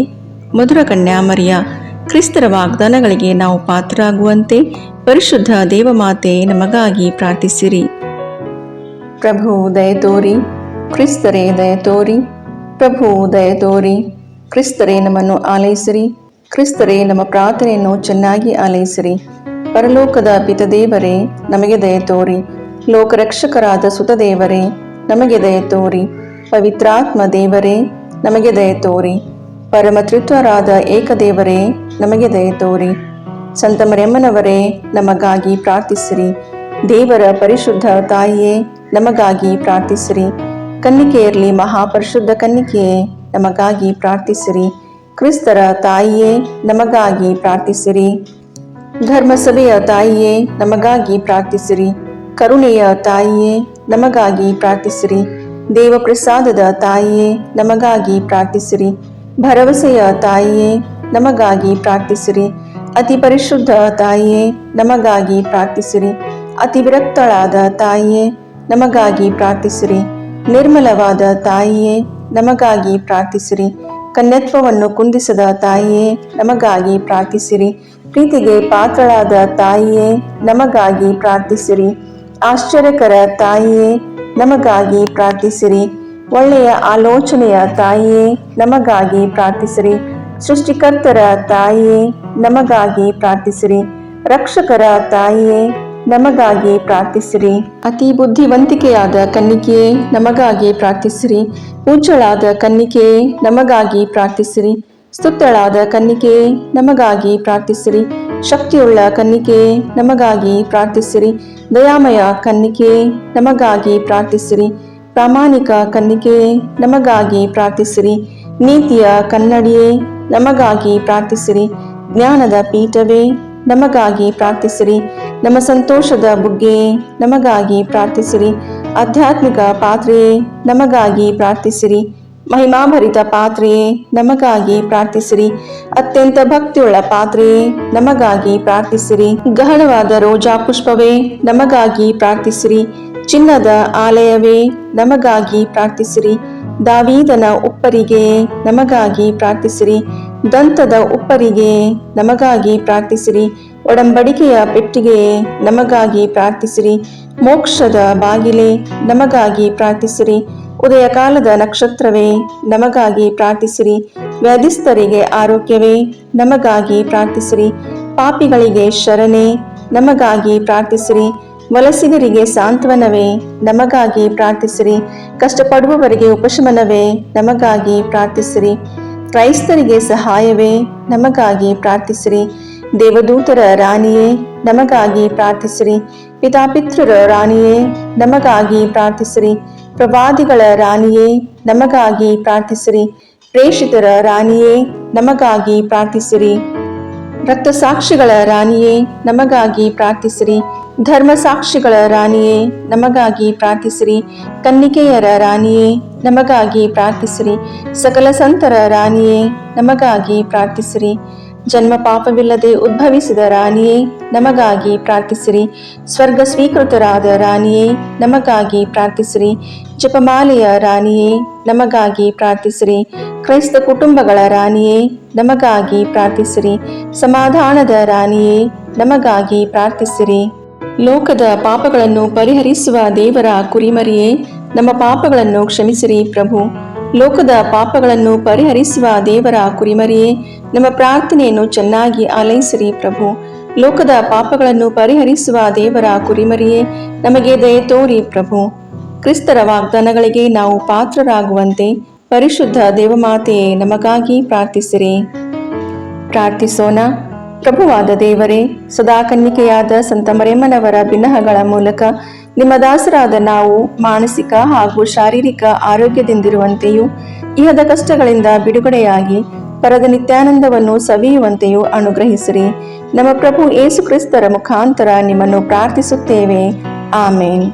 ಮಧುರ ಕನ್ಯಾಮರಿಯ, ಕ್ರಿಸ್ತರ ವಾಗ್ದಾನಗಳಿಗೆ ನಾವು ಪಾತ್ರರಾಗುವಂತೆ ಪರಿಶುದ್ಧ ದೇವಮಾತೆ ನಮಗಾಗಿ ಪ್ರಾರ್ಥಿಸಿರಿ. ಪ್ರಭು ದಯ ತೋರಿ, ಕ್ರಿಸ್ತರೇ ದಯ ತೋರಿ, ಪ್ರಭು ದಯ ತೋರಿ, ಕ್ರಿಸ್ತರೇ ನಮ್ಮನ್ನು ಆಲೈಸಿರಿ, ಕ್ರಿಸ್ತರೇ ನಮ್ಮ ಪ್ರಾರ್ಥನೆಯನ್ನು ಚೆನ್ನಾಗಿ ಆಲೈಸಿರಿ. ಪರಲೋಕದ ಪಿತದೇವರೇ, ನಮಗೆ ದಯ ತೋರಿ. ಲೋಕರಕ್ಷಕರಾದ ಸುತದೇವರೇ, ನಮಗೆ ದಯ ತೋರಿ. ಪವಿತ್ರಾತ್ಮ ದೇವರೇ, ನಮಗೆ ದಯ ತೋರಿ. ಪರಮತ್ರಿತ್ವರಾದ ಏಕದೇವರೇ, ನಮಗೆ ದಯ ತೋರಿ. ಸಂತ ಮರಿಯಮ್ಮನವರೇ, ನಮಗಾಗಿ ಪ್ರಾರ್ಥಿಸಿರಿ. ದೇವರ ಪರಿಶುದ್ಧ ತಾಯಿಯೇ, ನಮಗಾಗಿ ಪ್ರಾರ್ಥಿಸಿರಿ. ಕನ್ನಿಕೆಯರಲ್ಲಿ ಮಹಾಪರಿಶುದ್ಧ ಕನ್ನಿಕೆಯೇ, ನಮಗಾಗಿ ಪ್ರಾರ್ಥಿಸಿರಿ. ಕ್ರಿಸ್ತರ ತಾಯಿಯೇ, ನಮಗಾಗಿ ಪ್ರಾರ್ಥಿಸಿರಿ. ಧರ್ಮಸಭೆಯ ತಾಯಿಯೇ, ನಮಗಾಗಿ ಪ್ರಾರ್ಥಿಸಿರಿ. ಕರುಣೆಯ ತಾಯಿಯೇ, ನಮಗಾಗಿ ಪ್ರಾರ್ಥಿಸಿರಿ. ದೇವಪ್ರಸಾದದ ತಾಯಿಯೇ, ನಮಗಾಗಿ ಪ್ರಾರ್ಥಿಸಿರಿ. ಭರವಸೆಯ ತಾಯಿಯೇ, ನಮಗಾಗಿ ಪ್ರಾರ್ಥಿಸಿರಿ. ಅತಿ ಪರಿಶುದ್ಧ ತಾಯಿಯೇ, ನಮಗಾಗಿ ಪ್ರಾರ್ಥಿಸಿರಿ. ಅತಿ ವಿರಕ್ತಳಾದ ತಾಯಿಯೇ, ನಮಗಾಗಿ ಪ್ರಾರ್ಥಿಸಿರಿ. ನಿರ್ಮಲವಾದ ತಾಯಿಯೇ, ನಮಗಾಗಿ ಪ್ರಾರ್ಥಿಸಿರಿ. ಕನ್ಯತ್ವವನ್ನು ಕುಂದಿಸದ ತಾಯಿಯೇ, ನಮಗಾಗಿ ಪ್ರಾರ್ಥಿಸಿರಿ. ಪ್ರೀತಿಗೆ ಪಾತ್ರಳಾದ ತಾಯಿಯೇ, ನಮಗಾಗಿ ಪ್ರಾರ್ಥಿಸಿರಿ. ಆಶ್ಚರ್ಯಕರ ತಾಯಿಯೇ, ನಮಗಾಗಿ ಪ್ರಾರ್ಥಿಸಿರಿ. ಒಳ್ಳೆಯ ಆಲೋಚನೆಯ ತಾಯಿಯೇ, ನಮಗಾಗಿ ಪ್ರಾರ್ಥಿಸಿರಿ. ಸೃಷ್ಟಿಕರ್ತರ ತಾಯಿಯೇ, ನಮಗಾಗಿ ಪ್ರಾರ್ಥಿಸಿರಿ. ರಕ್ಷಕರ ತಾಯಿಯೇ, ನಮಗಾಗಿ ಪ್ರಾರ್ಥಿಸಿರಿ. ಅತಿ ಬುದ್ಧಿವಂತಿಕೆಯಾದ ಕನ್ನಿಕೆಯೇ, ನಮಗಾಗಿ ಪ್ರಾರ್ಥಿಸಿರಿ. ಉಜ್ಜಳಾದ ಕನ್ನಿಕೆಯೇ, ನಮಗಾಗಿ ಪ್ರಾರ್ಥಿಸಿರಿ. ಸ್ತುತ್ಯಳಾದ ಕನ್ನಿಕೆಯೇ, ನಮಗಾಗಿ ಪ್ರಾರ್ಥಿಸಿರಿ. ಶಕ್ತಿಯುಳ್ಳ ಕನ್ನಿಕೆಯೇ, ನಮಗಾಗಿ ಪ್ರಾರ್ಥಿಸಿರಿ. ದಯಾಮಯ ಕನ್ನಿಕೆಯೇ, ನಮಗಾಗಿ ಪ್ರಾರ್ಥಿಸಿರಿ. ಪ್ರಾಮಾಣಿಕ ಕನ್ನಿಕೆಯೇ, ನಮಗಾಗಿ ಪ್ರಾರ್ಥಿಸಿರಿ. ನೀತಿಯ ಕನ್ನಡಿಯೇ, ನಮಗಾಗಿ ಪ್ರಾರ್ಥಿಸಿರಿ. ಜ್ಞಾನದ ಪೀಠವೇ, ನಮಗಾಗಿ ಪ್ರಾರ್ಥಿಸಿರಿ. ನಮ್ಮ ಸಂತೋಷದ ಬುಗ್ಗೆಯೇ, ನಮಗಾಗಿ ಪ್ರಾರ್ಥಿಸಿರಿ. ಆಧ್ಯಾತ್ಮಿಕ ಪಾತ್ರೆಯೇ, ನಮಗಾಗಿ ಪ್ರಾರ್ಥಿಸಿರಿ. ಮಹಿಮಾಭರಿತ ಪಾತ್ರೆಯೇ, ನಮಗಾಗಿ ಪ್ರಾರ್ಥಿಸಿರಿ. ಅತ್ಯಂತ ಭಕ್ತಿಯುಳ್ಳ ಪಾತ್ರೆಯೇ, ನಮಗಾಗಿ ಪ್ರಾರ್ಥಿಸಿರಿ. ಗಹನವಾದ ರೋಜಾ ಪುಷ್ಪವೇ, ನಮಗಾಗಿ ಪ್ರಾರ್ಥಿಸಿರಿ. ಚಿನ್ನದ ಆಲಯವೇ, ನಮಗಾಗಿ ಪ್ರಾರ್ಥಿಸಿರಿ. ದಾವೀದನ ಉಪ್ಪರಿಗೆಯೇ, ನಮಗಾಗಿ ಪ್ರಾರ್ಥಿಸಿರಿ. ದಂತದ ಉಪ್ಪರಿಗೆ ನಮಗಾಗಿ ಪ್ರಾರ್ಥಿಸಿರಿ. ಒಡಂಬಡಿಕೆಯ ಪೆಟ್ಟಿಗೆಯೇ ನಮಗಾಗಿ ಪ್ರಾರ್ಥಿಸಿರಿ. ಮೋಕ್ಷದ ಬಾಗಿಲೇ ನಮಗಾಗಿ ಪ್ರಾರ್ಥಿಸಿರಿ. ಉದಯ ಕಾಲದ ನಕ್ಷತ್ರವೇ ನಮಗಾಗಿ ಪ್ರಾರ್ಥಿಸಿರಿ. ವ್ಯಾಧಿಸ್ಥರಿಗೆ ಆರೋಗ್ಯವೇ ನಮಗಾಗಿ ಪ್ರಾರ್ಥಿಸಿರಿ. ಪಾಪಿಗಳಿಗೆ ಶರಣೆ ನಮಗಾಗಿ ಪ್ರಾರ್ಥಿಸಿರಿ. ವಲಸಿಗರಿಗೆ ಸಾಂತ್ವನವೇ ನಮಗಾಗಿ ಪ್ರಾರ್ಥಿಸಿರಿ. ಕಷ್ಟಪಡುವವರಿಗೆ ಉಪಶಮನವೇ ನಮಗಾಗಿ ಪ್ರಾರ್ಥಿಸಿರಿ. ಕ್ರೈಸ್ತರಿಗೆ ಸಹಾಯವೇ ನಮಗಾಗಿ ಪ್ರಾರ್ಥಿಸಿರಿ. ದೇವದೂತರ ರಾಣಿಯೇ ನಮಗಾಗಿ ಪ್ರಾರ್ಥಿಸಿರಿ. ಪಿತಾಪಿತೃರ ರಾಣಿಯೇ ನಮಗಾಗಿ ಪ್ರಾರ್ಥಿಸಿರಿ. ಪ್ರವಾದಿಗಳ ರಾಣಿಯೇ ನಮಗಾಗಿ ಪ್ರಾರ್ಥಿಸಿರಿ. ಪ್ರೇಷಿತರ ರಾಣಿಯೇ ನಮಗಾಗಿ ಪ್ರಾರ್ಥಿಸಿರಿ. ರಕ್ತಸಾಕ್ಷಿಗಳ ರಾಣಿಯೇ ನಮಗಾಗಿ ಪ್ರಾರ್ಥಿಸಿರಿ. ಧರ್ಮಸಾಕ್ಷಿಗಳ ರಾಣಿಯೇ ನಮಗಾಗಿ ಪ್ರಾರ್ಥಿಸಿರಿ. ಕನ್ನಿಕೆಯರ ರಾಣಿಯೇ ನಮಗಾಗಿ ಪ್ರಾರ್ಥಿಸಿರಿ. ಸಕಲ ಸಂತರ ರಾಣಿಯೇ ನಮಗಾಗಿ ಪ್ರಾರ್ಥಿಸಿರಿ. ಜನ್ಮ ಪಾಪವಿಲ್ಲದೆ ಉದ್ಭವಿಸಿದ ರಾಣಿಯೇ ನಮಗಾಗಿ ಪ್ರಾರ್ಥಿಸಿರಿ. ಸ್ವರ್ಗ ಸ್ವೀಕೃತರಾದ ರಾಣಿಯೇ ನಮಗಾಗಿ ಪ್ರಾರ್ಥಿಸಿರಿ. ಜಪಮಾಲೆಯ ರಾಣಿಯೇ ನಮಗಾಗಿ ಪ್ರಾರ್ಥಿಸಿರಿ. ಕ್ರೈಸ್ತ ಕುಟುಂಬಗಳ ರಾಣಿಯೇ ನಮಗಾಗಿ ಪ್ರಾರ್ಥಿಸಿರಿ. ಸಮಾಧಾನದ ರಾಣಿಯೇ ನಮಗಾಗಿ ಪ್ರಾರ್ಥಿಸಿರಿ. ಲೋಕದ ಪಾಪಗಳನ್ನು ಪರಿಹರಿಸುವ ದೇವರ ಕುರಿಮರಿಯೇ ನಮ್ಮ ಪಾಪಗಳನ್ನು ಕ್ಷಮಿಸಿರಿ ಪ್ರಭು. ಲೋಕದ ಪಾಪಗಳನ್ನು ಪರಿಹರಿಸುವ ದೇವರ ಕುರಿಮರಿಯೇ ನಮ್ಮ ಪ್ರಾರ್ಥನೆಯನ್ನು ಚೆನ್ನಾಗಿ ಆಲೈಸಿರಿ ಪ್ರಭು. ಲೋಕದ ಪಾಪಗಳನ್ನು ಪರಿಹರಿಸುವ ದೇವರ ಕುರಿಮರಿಯೇ ನಮಗೆ ದಯೆ ತೋರಿ ಪ್ರಭು. ಕ್ರಿಸ್ತರ ವಾಗ್ದಾನಗಳಿಗೆ ನಾವು ಪಾತ್ರರಾಗುವಂತೆ ಪರಿಶುದ್ಧ ದೇವಮಾತೆಯೇ ನಮಗಾಗಿ ಪ್ರಾರ್ಥಿಸಿರಿ. ಪ್ರಾರ್ಥಿಸೋಣ. ಪ್ರಭುವಾದ ದೇವರೇ, ಸದಾ ಕನ್ನಿಕೆಯಾದ ಸಂತ ಮರಿಯಮ್ಮನವರ ಬಿನ್ನಹಗಳ ಮೂಲಕ ನಿಮ್ಮ ದಾಸರಾದ ನಾವು ಮಾನಸಿಕ ಹಾಗೂ ಶಾರೀರಿಕ ಆರೋಗ್ಯದಿಂದಿರುವಂತೆಯೂ ಇಹದ ಕಷ್ಟಗಳಿಂದ ಬಿಡುಗಡೆಯಾಗಿ ಪರದ ನಿತ್ಯಾನಂದವನ್ನು ಸವಿಯುವಂತೆಯೂ ಅನುಗ್ರಹಿಸಿರಿ. ನಮ್ಮ ಪ್ರಭು ಯೇಸು ಕ್ರಿಸ್ತರ ಮುಖಾಂತರ ನಿಮ್ಮನ್ನು ಪ್ರಾರ್ಥಿಸುತ್ತೇವೆ. ಆಮೇನ್.